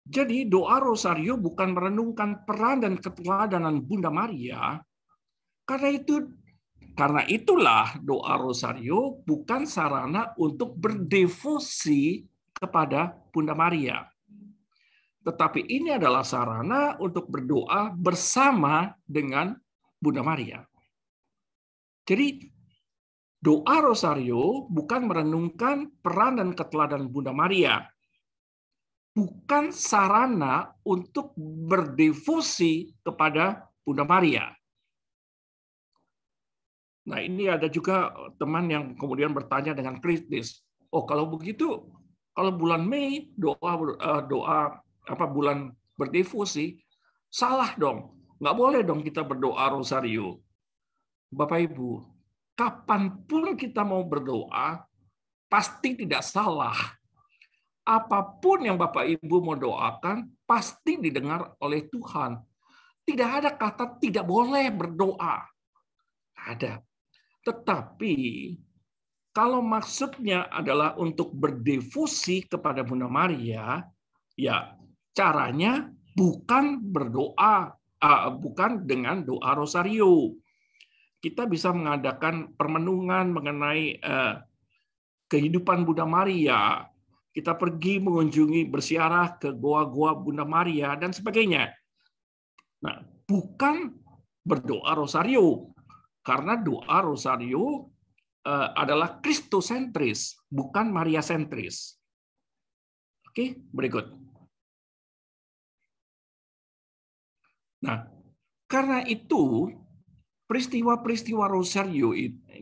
[SPEAKER 3] Jadi doa rosario bukan merenungkan peran dan keteladanan Bunda Maria. Karena itulah doa rosario bukan sarana untuk berdevosi kepada Bunda Maria. Tetapi ini adalah sarana untuk berdoa bersama dengan Bunda Maria. Jadi doa rosario bukan merenungkan peran dan keteladanan Bunda Maria. Bukan sarana untuk berdevosi kepada Bunda Maria. Nah, ini ada juga teman yang kemudian bertanya dengan kritis. Oh, kalau begitu, kalau bulan Mei doa bulan berdevosi, salah dong. Nggak boleh dong kita berdoa rosario. Bapak Ibu, kapanpun kita mau berdoa, pasti tidak salah. Apapun yang Bapak Ibu mau doakan, pasti didengar oleh Tuhan. Tidak ada kata tidak boleh berdoa. Ada. Tetapi, kalau maksudnya adalah untuk berdevosi kepada Bunda Maria, ya caranya bukan berdoa, bukan dengan doa rosario. Kita bisa mengadakan permenungan mengenai kehidupan Bunda Maria. Kita pergi mengunjungi, bersiarah ke goa-goa Bunda Maria, dan sebagainya. Nah, bukan berdoa rosario. Karena doa rosario adalah kristosentris, bukan mariasentris. Oke, berikut. Nah, karena itu, peristiwa-peristiwa rosario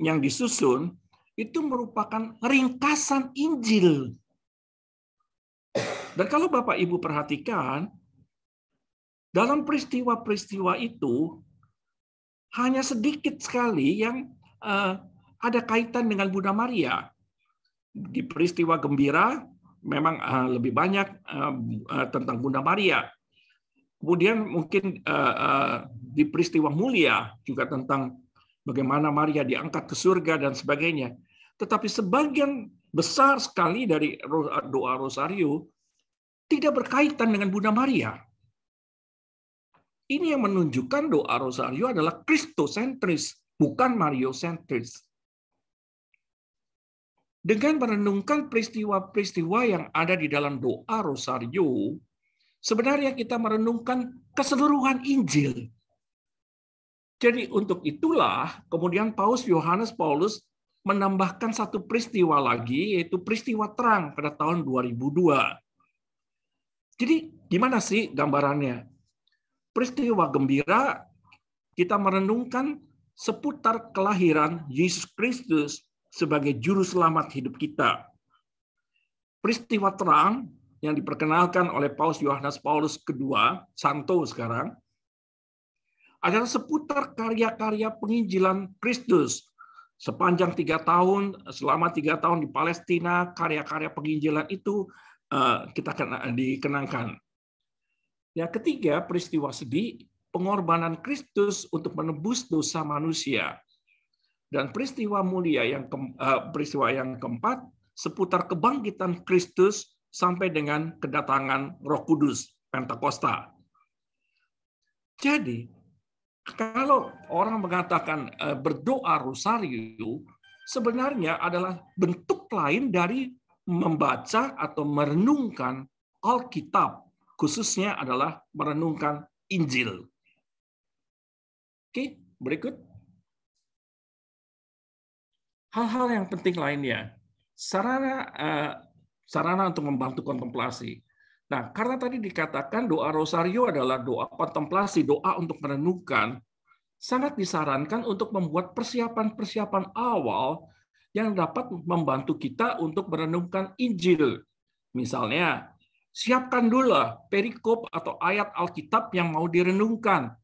[SPEAKER 3] yang disusun itu merupakan ringkasan Injil. Dan kalau Bapak Ibu perhatikan, dalam peristiwa-peristiwa itu hanya sedikit sekali yang ada kaitan dengan Bunda Maria. Di peristiwa gembira memang lebih banyak tentang Bunda Maria. Kemudian mungkin di peristiwa mulia juga tentang bagaimana Maria diangkat ke surga dan sebagainya. Tetapi sebagian besar sekali dari doa rosario tidak berkaitan dengan Bunda Maria. Ini yang menunjukkan doa rosario adalah kristosentris, bukan mariosentris. Dengan merenungkan peristiwa-peristiwa yang ada di dalam doa rosario, sebenarnya kita merenungkan keseluruhan Injil. Jadi untuk itulah kemudian Yohanes Paulus menambahkan satu peristiwa lagi, yaitu peristiwa terang pada tahun 2002. Jadi gimana sih gambarannya? Peristiwa gembira, kita merenungkan seputar kelahiran Yesus Kristus sebagai juru selamat hidup kita. Peristiwa terang yang diperkenalkan oleh Yohanes Paulus kedua, Santo sekarang, adalah seputar karya-karya penginjilan Kristus. Sepanjang 3 tahun, selama 3 tahun di Palestina, karya-karya penginjilan itu kita dikenangkan. Yang ketiga, peristiwa sedih, pengorbanan Kristus untuk menebus dosa manusia. Dan peristiwa mulia peristiwa yang keempat, seputar kebangkitan Kristus sampai dengan kedatangan Roh Kudus, Pentakosta. Jadi, kalau orang mengatakan berdoa rosario, sebenarnya adalah bentuk lain dari membaca atau merenungkan Alkitab, khususnya adalah merenungkan Injil. Oke, berikut. Hal-hal yang penting lainnya, sarana untuk membantu kontemplasi. Nah, karena tadi dikatakan doa rosario adalah doa kontemplasi, doa untuk merenungkan, sangat disarankan untuk membuat persiapan-persiapan awal yang dapat membantu kita untuk merenungkan Injil. Misalnya, siapkan dulu perikop atau ayat Alkitab yang mau direnungkan,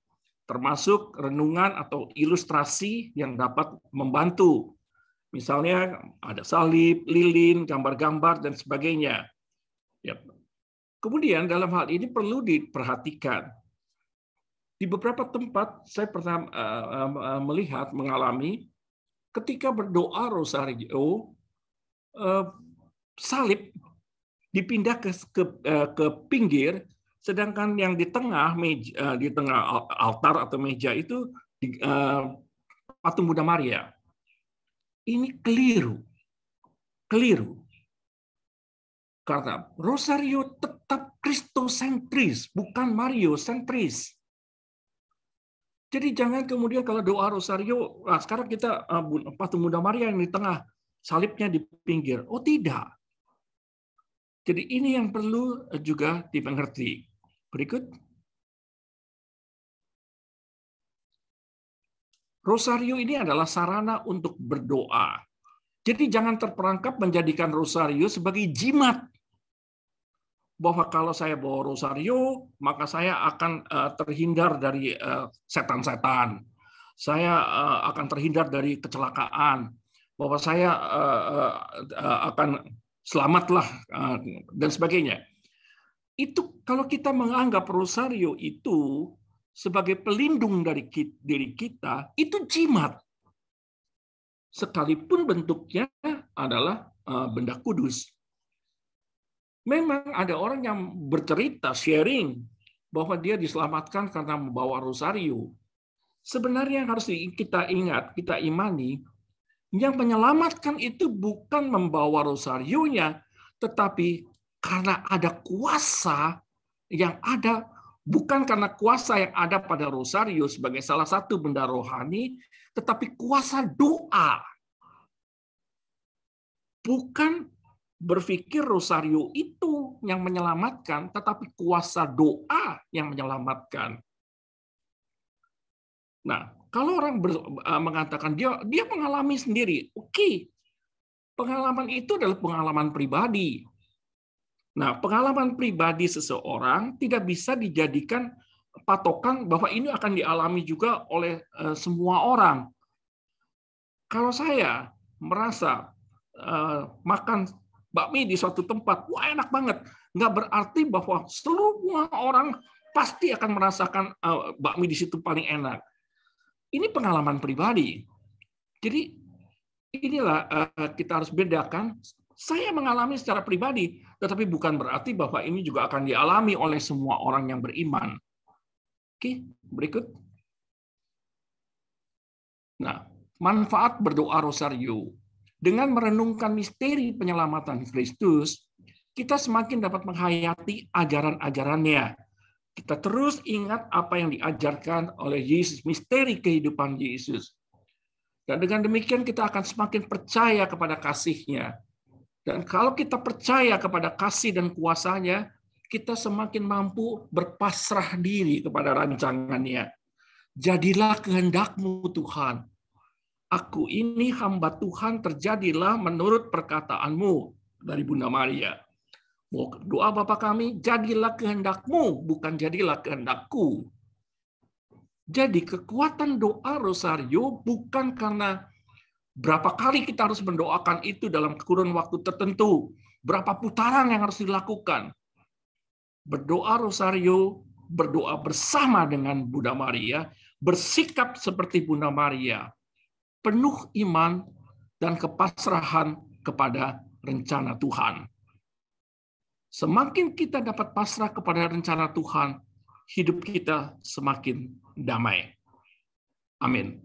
[SPEAKER 3] termasuk renungan atau ilustrasi yang dapat membantu. Misalnya ada salib, lilin, gambar-gambar, dan sebagainya. Kemudian dalam hal ini perlu diperhatikan. Di beberapa tempat saya pernah mengalami ketika berdoa rosario, salib dipindah ke pinggir, sedangkan yang di tengah meja, di tengah altar atau meja itu patung Bunda Maria. Ini keliru. Karena rosario tetap kristosentris, bukan mariosentris. Jadi jangan kemudian kalau doa rosario, sekarang kita patung Bunda Maria yang di tengah, salibnya di pinggir. Oh tidak. Jadi ini yang perlu juga dimengerti. Berikut. Rosario ini adalah sarana untuk berdoa. Jadi jangan terperangkap menjadikan rosario sebagai jimat. Bahwa kalau saya bawa rosario, maka saya akan terhindar dari setan-setan. Saya akan terhindar dari kecelakaan. Bahwa saya akan selamatlah dan sebagainya. Itu kalau kita menganggap rosario itu sebagai pelindung dari diri kita, itu jimat. Sekalipun bentuknya adalah benda kudus. Memang ada orang yang bercerita, sharing, bahwa dia diselamatkan karena membawa rosario. Sebenarnya yang harus kita ingat, kita imani, yang menyelamatkan itu bukan membawa rosarionya, tetapi karena ada kuasa yang ada, bukan karena kuasa yang ada pada rosario sebagai salah satu benda rohani, tetapi kuasa doa. Bukan berpikir rosario itu yang menyelamatkan, tetapi kuasa doa yang menyelamatkan. Nah, kalau orang mengatakan dia mengalami sendiri, oke. Pengalaman itu adalah pengalaman pribadi. Nah, pengalaman pribadi seseorang tidak bisa dijadikan patokan bahwa ini akan dialami juga oleh semua orang. Kalau saya merasa makan bakmi di suatu tempat, wah enak banget. Nggak berarti bahwa semua orang pasti akan merasakan bakmi di situ paling enak. Ini pengalaman pribadi. Jadi inilah kita harus bedakan. Saya mengalami secara pribadi, tetapi bukan berarti bahwa ini juga akan dialami oleh semua orang yang beriman. Oke, berikut. Nah, manfaat berdoa rosario. Dengan merenungkan misteri penyelamatan Kristus, kita semakin dapat menghayati ajaran-ajarannya. Kita terus ingat apa yang diajarkan oleh Yesus, misteri kehidupan Yesus. Dan dengan demikian kita akan semakin percaya kepada kasih-Nya. Dan kalau kita percaya kepada kasih dan kuasa-Nya, kita semakin mampu berpasrah diri kepada rancangan-Nya. Jadilah kehendak-Mu Tuhan. Aku ini hamba Tuhan, terjadilah menurut perkataan-Mu, dari Bunda Maria. Doa Bapa kami, jadilah kehendak-Mu, bukan jadilah kehendak-Ku. Jadi kekuatan doa rosario bukan karena berapa kali kita harus mendoakan itu dalam kurun waktu tertentu, berapa putaran yang harus dilakukan. Berdoa rosario, berdoa bersama dengan Bunda Maria, bersikap seperti Bunda Maria, penuh iman dan kepasrahan kepada rencana Tuhan. Semakin kita dapat pasrah kepada rencana Tuhan, hidup kita semakin damai. Amin.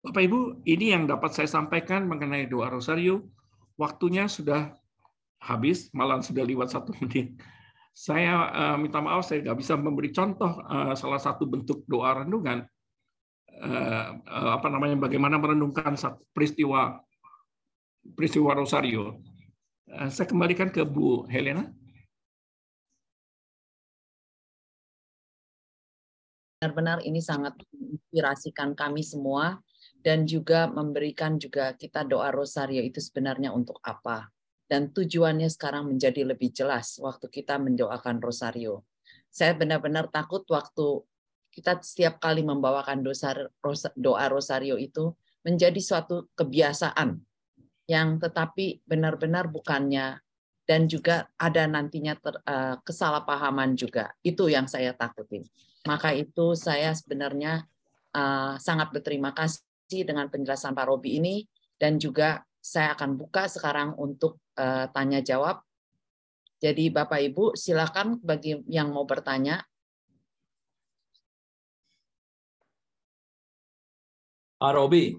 [SPEAKER 3] Bapak Ibu, ini yang dapat saya sampaikan mengenai doa rosario. Waktunya sudah habis, malah sudah lewat 1 menit. Saya minta maaf, saya nggak bisa memberi contoh salah satu bentuk doa renungan. Bagaimana merenungkan peristiwa rosario. Saya kembalikan ke Bu Helena.
[SPEAKER 1] Benar-benar ini sangat menginspirasikan kami semua dan juga memberikan juga kita doa rosario itu sebenarnya untuk apa. Dan tujuannya sekarang menjadi lebih jelas waktu kita mendoakan rosario. Saya benar-benar takut waktu kita setiap kali membawakan doa rosario itu menjadi suatu kebiasaan yang tetapi benar-benar bukannya, dan juga ada nantinya kesalahpahaman juga. Itu yang saya takutin. Maka itu saya sebenarnya sangat berterima kasih dengan penjelasan Pak Robi ini, dan juga saya akan buka sekarang untuk tanya jawab. Jadi Bapak Ibu silakan bagi yang mau bertanya.
[SPEAKER 2] Pak Robi,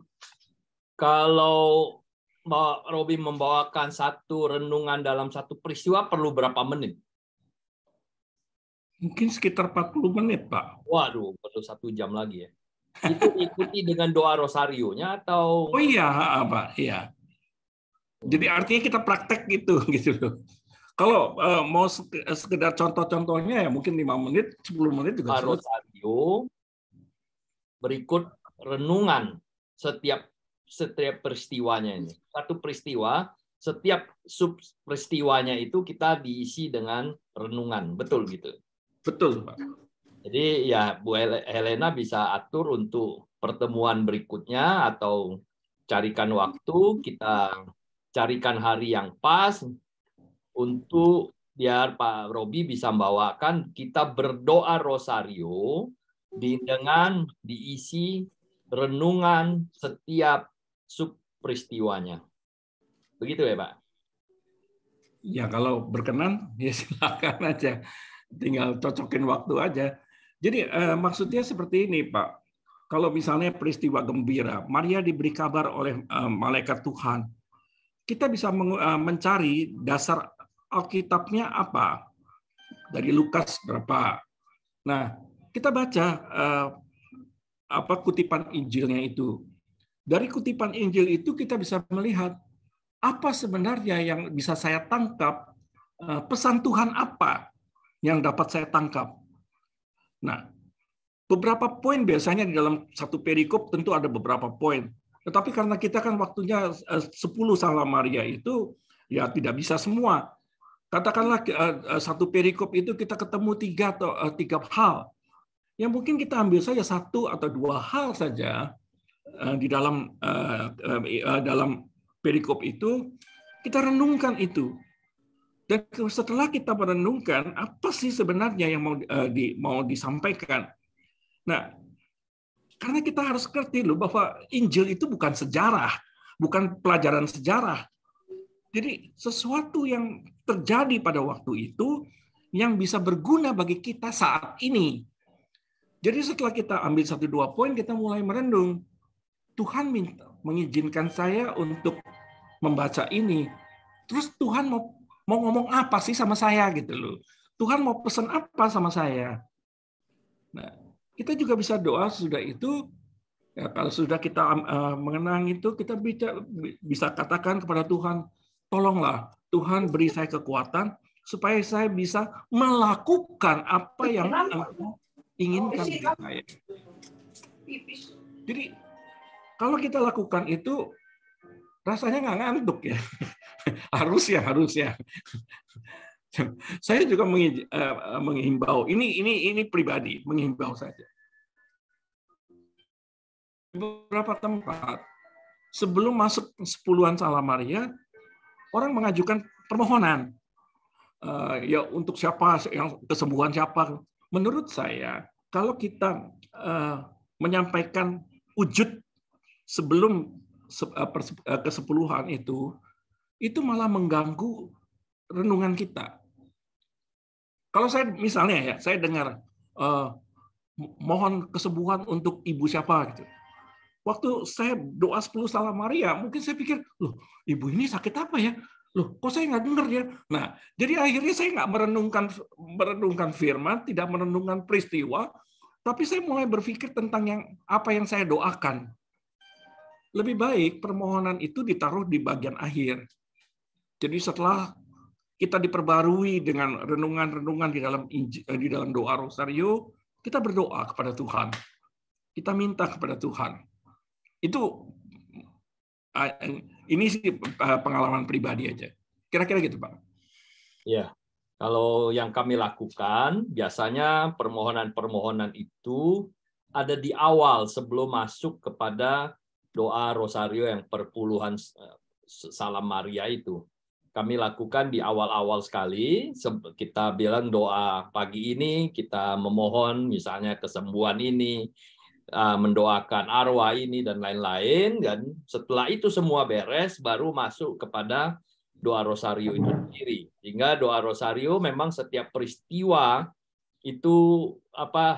[SPEAKER 2] kalau Pak Robi membawakan satu renungan dalam satu peristiwa perlu berapa menit?
[SPEAKER 3] Mungkin sekitar 40 menit, Pak.
[SPEAKER 2] Waduh, perlu 1 jam lagi ya. Itu ikuti dengan doa rosarionya atau?
[SPEAKER 3] Oh iya, Pak. Iya. Jadi artinya kita praktek gitu loh. Kalau mau sekedar contoh-contohnya ya mungkin 5 menit, 10 menit juga selesai.
[SPEAKER 2] Rosario berikut renungan setiap peristiwanya ini. Satu peristiwa, setiap sub peristiwanya itu kita diisi dengan renungan. Betul gitu.
[SPEAKER 3] Betul, Pak.
[SPEAKER 2] Jadi ya Bu Helena bisa atur untuk pertemuan berikutnya atau carikan waktu, kita carikan hari yang pas untuk biar Pak Robi bisa membawakan kita berdoa rosario dengan diisi renungan setiap sub peristiwanya. Begitu ya, Pak?
[SPEAKER 3] Ya kalau berkenan ya silakan aja. Tinggal cocokin waktu aja. Jadi maksudnya seperti ini, Pak. Kalau misalnya peristiwa gembira, Maria diberi kabar oleh malaikat Tuhan. Kita bisa mencari dasar Alkitabnya apa. Dari Lukas berapa. Nah, kita baca kutipan Injilnya itu. Dari kutipan Injil itu kita bisa melihat apa sebenarnya yang bisa saya tangkap, pesan Tuhan apa yang dapat saya tangkap. Nah, beberapa poin biasanya di dalam satu perikop tentu ada beberapa poin. Tetapi karena kita kan waktunya 10 Salam Maria itu, ya tidak bisa semua. Katakanlah satu perikop itu kita ketemu 3 atau 3 hal. Yang mungkin kita ambil saja 1 atau 2 hal saja di dalam perikop itu, kita renungkan itu. Dan setelah kita merenungkan, apa sih sebenarnya yang mau disampaikan? Nah, karena kita harus ngerti loh bahwa Injil itu bukan sejarah, bukan pelajaran sejarah. Jadi sesuatu yang terjadi pada waktu itu yang bisa berguna bagi kita saat ini. Jadi setelah kita ambil 1-2 poin, kita mulai merenung. Tuhan mengizinkan saya untuk membaca ini. Terus Tuhan mau ngomong apa sih sama saya gitu loh. Tuhan mau pesan apa sama saya. Nah, kita juga bisa doa sudah itu, ya, kalau sudah kita mengenang itu, kita bisa katakan kepada Tuhan, tolonglah Tuhan beri saya kekuatan supaya saya bisa melakukan apa yang Engkau inginkan dari saya. Jadi kalau kita lakukan itu, rasanya nggak ngantuk ya. harus ya. Saya juga menghimbau. Ini pribadi, menghimbau saja. Di beberapa tempat sebelum masuk 10-an Salam Maria, orang mengajukan permohonan. Ya untuk siapa, yang kesembuhan siapa. Menurut saya, kalau kita menyampaikan wujud sebelum ke-10-an itu malah mengganggu renungan kita. Kalau saya misalnya ya, saya dengar mohon kesembuhan untuk ibu siapa gitu. Waktu saya doa 10 Salam Maria, mungkin saya pikir, loh, ibu ini sakit apa ya? Loh, kok saya nggak dengar ya? Nah, jadi akhirnya saya nggak merenungkan firman, tidak merenungkan peristiwa, tapi saya mulai berpikir tentang apa yang saya doakan. Lebih baik permohonan itu ditaruh di bagian akhir. Jadi setelah kita diperbarui dengan renungan-renungan di dalam doa rosario, kita berdoa kepada Tuhan. Kita minta kepada Tuhan. Ini sih pengalaman pribadi aja. Kira-kira gitu, Pak.
[SPEAKER 2] Ya. Kalau yang kami lakukan, biasanya permohonan-permohonan itu ada di awal sebelum masuk kepada doa rosario yang perpuluhan Salam Maria itu. Kami lakukan di awal-awal sekali. Kita bilang doa pagi ini, kita memohon misalnya kesembuhan ini. mendoakan arwah ini dan lain-lain, dan setelah itu semua beres baru masuk kepada doa rosario itu sendiri. Sehingga doa rosario memang setiap peristiwa itu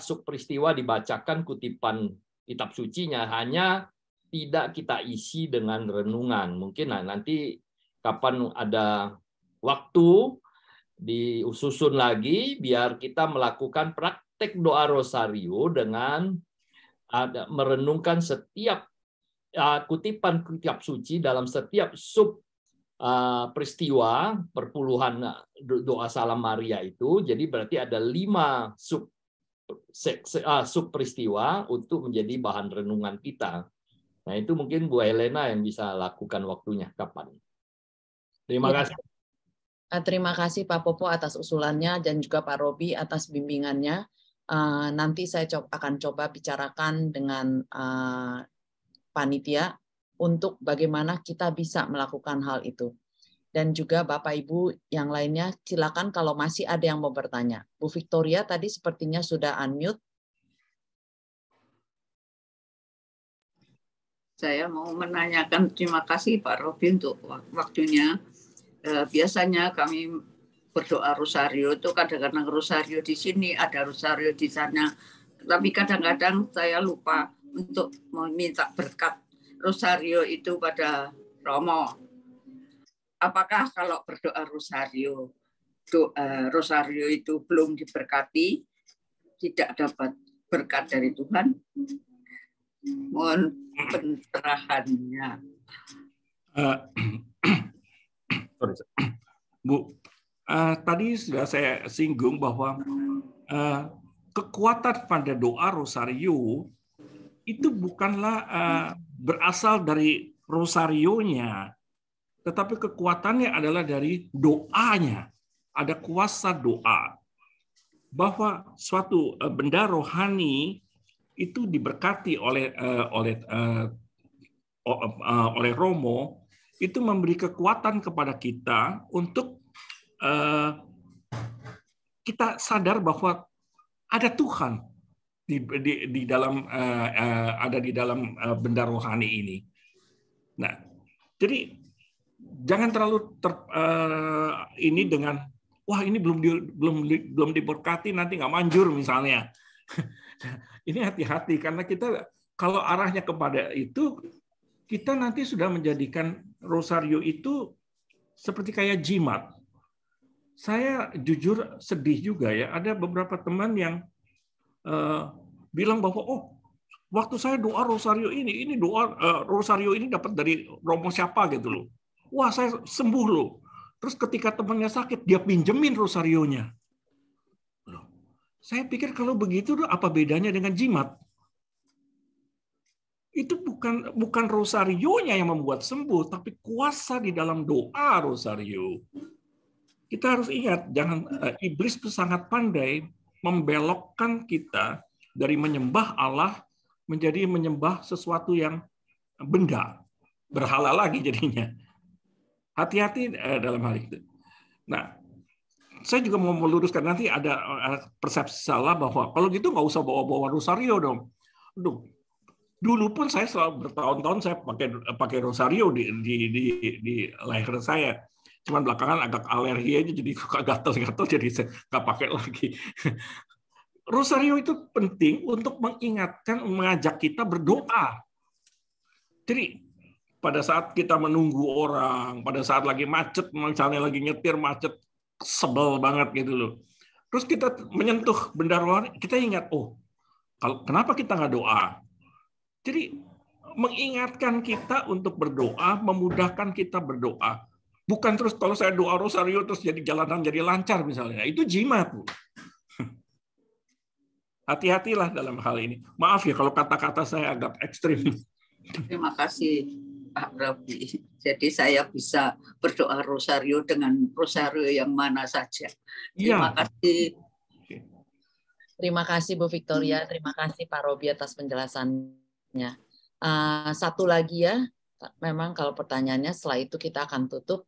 [SPEAKER 2] sub peristiwa dibacakan kutipan kitab sucinya, hanya tidak kita isi dengan renungan. Mungkin nanti kapan ada waktu disusun lagi biar kita melakukan praktek doa rosario dengan merenungkan setiap kutipan kitab suci dalam setiap sub peristiwa perpuluhan doa salam Maria itu. Jadi berarti ada 5 sub peristiwa untuk menjadi bahan renungan kita. Nah, itu mungkin Bu Helena yang bisa lakukan waktunya kapan. Terima kasih.
[SPEAKER 1] Terima kasih Pak Popo atas usulannya dan juga Pak Robi atas bimbingannya. Nanti saya akan coba bicarakan dengan panitia untuk bagaimana kita bisa melakukan hal itu. Dan juga Bapak Ibu yang lainnya, silakan kalau masih ada yang mau bertanya. Bu Victoria tadi sepertinya sudah unmute.
[SPEAKER 4] Saya mau menanyakan, terima kasih Pak Robi untuk waktunya. Biasanya kami berdoa rosario itu kadang-kadang rosario di sini, ada rosario di sana. Tapi kadang-kadang saya lupa untuk meminta berkat rosario itu pada Romo. Apakah kalau berdoa rosario, rosario itu belum diberkati, tidak dapat berkat dari Tuhan? Mohon pencerahannya.
[SPEAKER 3] Bu, tadi sudah saya singgung bahwa kekuatan pada doa rosario itu bukanlah berasal dari rosarionya, tetapi kekuatannya adalah dari doanya. Ada kuasa doa. Bahwa suatu benda rohani itu diberkati oleh Romo, itu memberi kekuatan kepada kita untuk kita sadar bahwa ada Tuhan di dalam benda rohani ini. Nah, jadi jangan terlalu ini dengan wah ini belum diberkati nanti nggak manjur misalnya. Ini hati-hati karena kita kalau arahnya kepada itu, kita nanti sudah menjadikan rosario itu seperti kayak jimat. Saya jujur sedih juga ya, ada beberapa teman yang bilang bahwa waktu saya doa rosario ini doa rosario ini dapat dari Romo siapa gitu loh. Wah, saya sembuh loh. Terus ketika temannya sakit, dia pinjemin rosarionya. Saya pikir kalau begitu apa bedanya dengan jimat? Itu bukan rosarionya yang membuat sembuh, tapi kuasa di dalam doa rosario. Kita harus ingat, iblis itu sangat pandai membelokkan kita dari menyembah Allah menjadi menyembah sesuatu yang benda, berhala lagi jadinya. Hati-hati dalam hal itu. Nah, saya juga mau meluruskan, nanti ada persepsi salah bahwa kalau gitu nggak usah bawa-bawa rosario dong. Dulu pun saya selalu bertahun-tahun saya pakai rosario di leher saya. Cuman belakangan agak alergi aja jadi suka gatel-gatel jadi saya nggak pakai lagi. Rosario itu penting untuk mengingatkan, mengajak kita berdoa. Jadi pada saat kita menunggu orang, pada saat lagi macet, misalnya lagi nyetir macet, sebel banget gitu loh. Terus kita menyentuh benda rohani, kita ingat, kenapa kita nggak doa? Jadi mengingatkan kita untuk berdoa, memudahkan kita berdoa. Bukan terus kalau saya doa rosario terus jadi jalanan jadi lancar misalnya. Itu jimat. Hati-hatilah dalam hal ini. Maaf ya kalau kata-kata saya agak ekstrim.
[SPEAKER 4] Terima kasih Pak Robi. Jadi saya bisa berdoa rosario dengan rosario yang mana saja. Terima kasih.
[SPEAKER 1] Terima kasih Bu Victoria. Terima kasih Pak Robi atas penjelasannya. Satu lagi ya. Memang kalau pertanyaannya setelah itu kita akan tutup.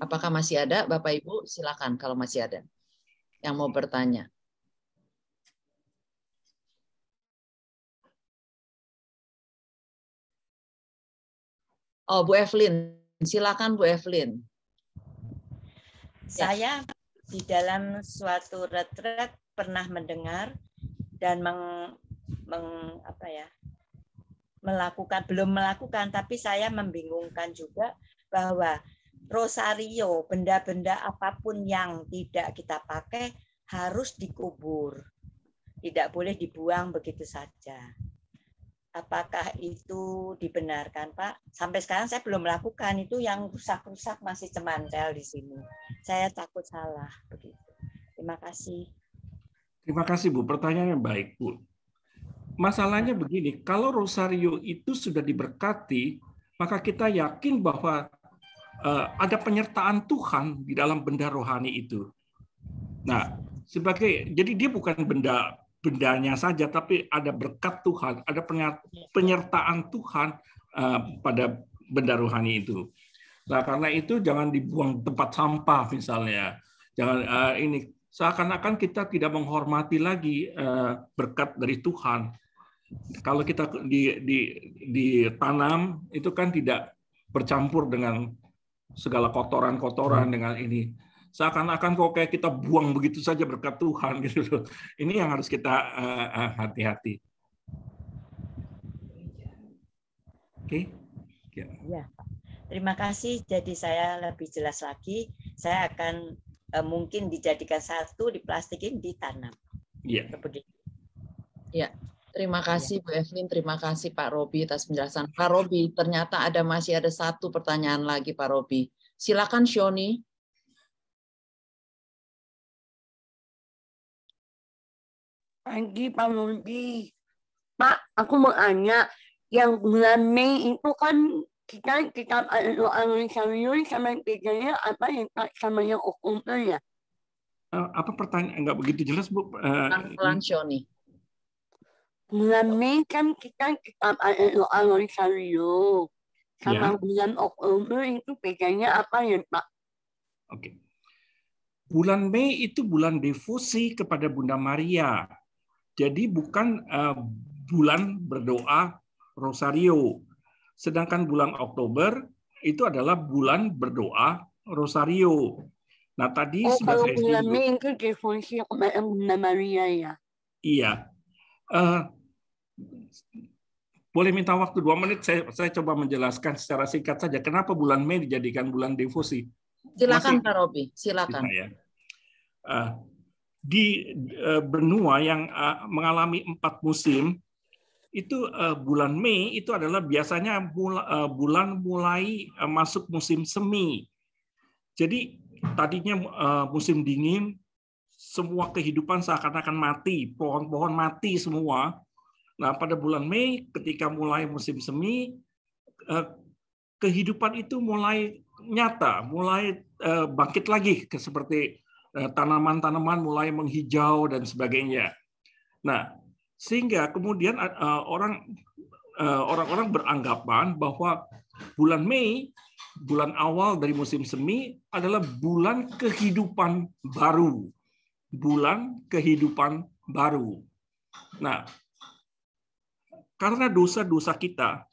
[SPEAKER 1] Apakah masih ada Bapak Ibu? Silakan kalau masih ada yang mau bertanya. Oh, Bu Evelyn. Silakan Bu Evelyn.
[SPEAKER 5] Saya di dalam suatu retret pernah mendengar dan belum melakukan, tapi saya membingungkan juga bahwa rosario, benda-benda apapun yang tidak kita pakai harus dikubur. Tidak boleh dibuang begitu saja. Apakah itu dibenarkan, Pak? Sampai sekarang saya belum melakukan, itu yang rusak-rusak masih cemantel di sini. Saya takut salah begitu. Terima kasih.
[SPEAKER 3] Terima kasih, Bu. Pertanyaannya baik, Bu. Masalahnya begini, kalau rosario itu sudah diberkati, maka kita yakin bahwa ada penyertaan Tuhan di dalam benda rohani itu. Nah, jadi dia bukan bendanya saja, tapi ada berkat Tuhan, ada penyertaan Tuhan pada benda rohani itu. Nah, karena itu jangan dibuang tempat sampah misalnya. Jangan ini seakan-akan kita tidak menghormati lagi berkat dari Tuhan. Kalau kita ditanam itu kan tidak bercampur dengan segala kotoran-kotoran dengan ini. Seakan-akan kok kayak kita buang begitu saja berkat Tuhan gitu loh. Ini yang harus kita hati-hati. Oke.
[SPEAKER 5] Ya. Terima kasih. Jadi saya lebih jelas lagi. Saya akan mungkin dijadikan satu, diplastikin, ditanam.
[SPEAKER 3] Iya.
[SPEAKER 1] Ya. Terima kasih Bu Evelyn, terima kasih Pak Robi atas penjelasan. Pak Robi, ternyata masih ada satu pertanyaan lagi Pak Robi. Silakan Shoni.
[SPEAKER 6] Pagi Pak Robi. Pak, aku mau tanya, yang bulan Mei itu kan kita doa rosario sama bedanya apa yang sama yang Oktober ya?
[SPEAKER 3] Apa pertanyaan? Enggak begitu jelas, Bu.
[SPEAKER 1] Pelan-pelan Shoni.
[SPEAKER 6] Bulan Mei kan kita doa rosario. Sama bulan Oktober itu bedanya apa ya, Pak?
[SPEAKER 3] Oke. Bulan Mei itu bulan devosi kepada Bunda Maria. Jadi bukan bulan berdoa rosario. Sedangkan bulan Oktober itu adalah bulan berdoa rosario. Nah, tadi
[SPEAKER 6] kalau bulan Mei itu devosi kepada Bunda Maria ya?
[SPEAKER 3] Iya. Boleh minta waktu 2 menit, saya coba menjelaskan secara singkat saja kenapa bulan Mei dijadikan bulan devosi.
[SPEAKER 1] Silakan Pak Robi, silakan.
[SPEAKER 3] Ya. Di benua yang mengalami 4 musim, itu bulan Mei itu adalah biasanya bulan mulai masuk musim semi. Jadi tadinya musim dingin, semua kehidupan seakan-akan mati, pohon-pohon mati semua. Nah, pada bulan Mei ketika mulai musim semi, kehidupan itu mulai nyata, mulai bangkit lagi seperti tanaman-tanaman mulai menghijau dan sebagainya. Nah, sehingga kemudian orang-orang beranggapan bahwa bulan Mei, bulan awal dari musim semi, adalah bulan kehidupan baru. Bulan kehidupan baru. Nah, karena dosa-dosa kita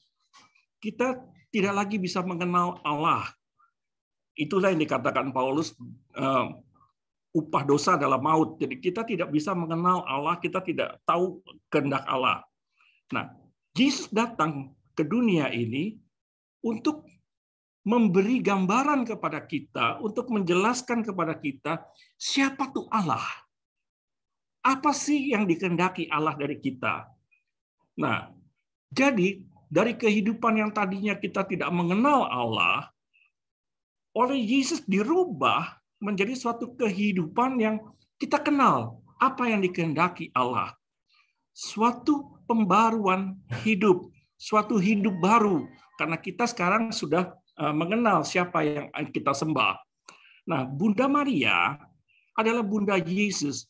[SPEAKER 3] tidak lagi bisa mengenal Allah. Itulah yang dikatakan Paulus, upah dosa adalah maut. Jadi kita tidak bisa mengenal Allah, kita tidak tahu kehendak Allah. Nah, Yesus datang ke dunia ini untuk memberi gambaran kepada kita, untuk menjelaskan kepada kita siapa tuh Allah. Apa sih yang dikehendaki Allah dari kita? Nah, jadi dari kehidupan yang tadinya kita tidak mengenal Allah, oleh Yesus dirubah menjadi suatu kehidupan yang kita kenal apa yang dikehendaki Allah. Suatu pembaruan hidup, suatu hidup baru, karena kita sekarang sudah mengenal siapa yang kita sembah. Nah, Bunda Maria adalah Bunda Yesus.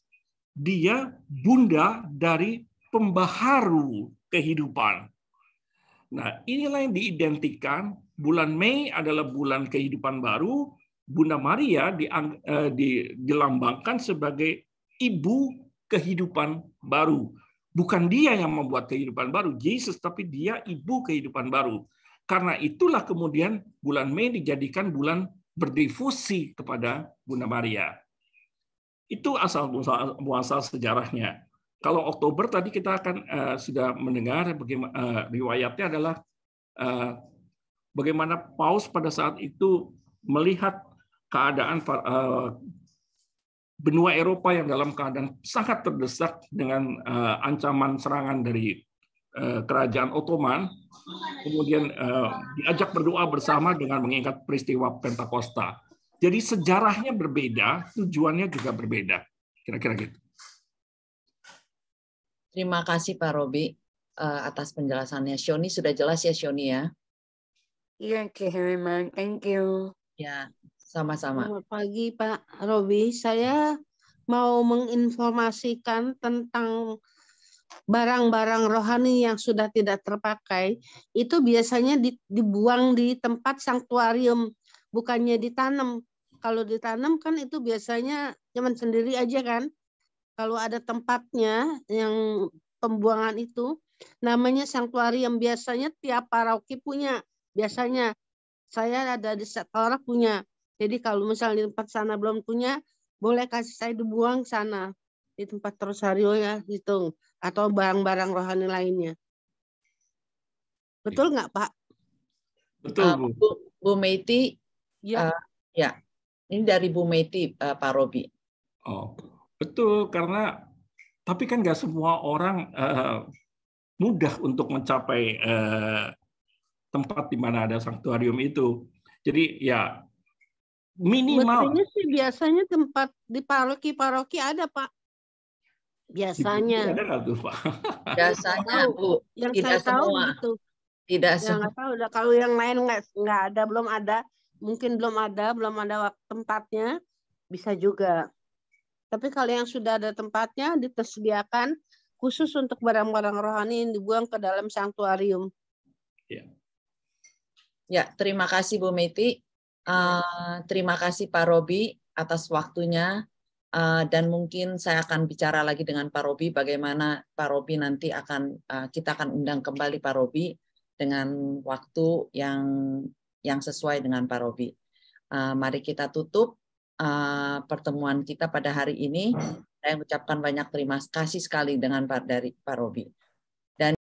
[SPEAKER 3] Dia Bunda dari pembaharu kehidupan. Nah, inilah yang diidentikan. Bulan Mei adalah bulan kehidupan baru. Bunda Maria dilambangkan sebagai ibu kehidupan baru. Bukan dia yang membuat kehidupan baru, Yesus, tapi dia ibu kehidupan baru. Karena itulah kemudian bulan Mei dijadikan bulan berdifusi kepada Bunda Maria. Itu asal muasal sejarahnya. Kalau Oktober tadi kita akan sudah mendengar bagaimana riwayatnya adalah bagaimana Paus pada saat itu melihat keadaan benua Eropa yang dalam keadaan sangat terdesak dengan ancaman serangan dari kerajaan Ottoman, kemudian diajak berdoa bersama dengan mengingat peristiwa Pentakosta. Jadi sejarahnya berbeda, tujuannya juga berbeda. Kira-kira gitu.
[SPEAKER 1] Terima kasih Pak Robi atas penjelasannya. Shoni sudah jelas ya Shoni ya?
[SPEAKER 6] Iya, Herman. Thank you.
[SPEAKER 1] Ya, sama-sama.
[SPEAKER 7] Selamat pagi Pak Robi. Saya mau menginformasikan tentang barang-barang rohani yang sudah tidak terpakai. Itu biasanya dibuang di tempat sanktuarium, bukannya ditanam. Kalau ditanam kan itu biasanya cuman sendiri aja kan. Kalau ada tempatnya yang pembuangan itu, namanya sanktuarium. Biasanya tiap paroki punya. Biasanya saya ada di sekolah punya. Jadi kalau misalnya di tempat sana belum punya, boleh kasih saya dibuang sana. Di tempat rosario ya, gitu. Atau barang-barang rohani lainnya. Betul nggak Pak?
[SPEAKER 3] Betul, Bu.
[SPEAKER 1] Bu Meiti,
[SPEAKER 7] Ya.
[SPEAKER 1] ya. Ini dari Bu Meiti, Pak Robi.
[SPEAKER 3] Oh, betul, karena tapi kan nggak semua orang mudah untuk mencapai tempat di mana ada sanktuarium itu. Jadi ya minimal.
[SPEAKER 7] Mestinya sih biasanya tempat di paroki-paroki ada Pak. Biasanya.
[SPEAKER 3] Ada nggak tuh Pak?
[SPEAKER 1] Biasanya Bu,
[SPEAKER 7] Yang
[SPEAKER 1] tidak
[SPEAKER 7] saya tahu
[SPEAKER 1] semua.
[SPEAKER 7] begitu.
[SPEAKER 1] Tidak
[SPEAKER 7] Ya
[SPEAKER 1] semua.
[SPEAKER 7] nggak tahu. Kalau yang lain nggak ada, belum ada. Mungkin belum ada tempatnya. Bisa juga. Tapi kalau yang sudah ada tempatnya, disediakan khusus untuk barang-barang rohani yang dibuang ke dalam sanktuarium.
[SPEAKER 1] Ya, terima kasih Bu Meiti. Terima kasih Pak Robi atas waktunya. Dan mungkin saya akan bicara lagi dengan Pak Robi bagaimana Pak Robi nanti kita akan undang kembali Pak Robi dengan waktu yang sesuai dengan Pak Robi. Mari kita tutup pertemuan kita pada hari ini. Saya ucapkan banyak terima kasih sekali dengan Pak Robi.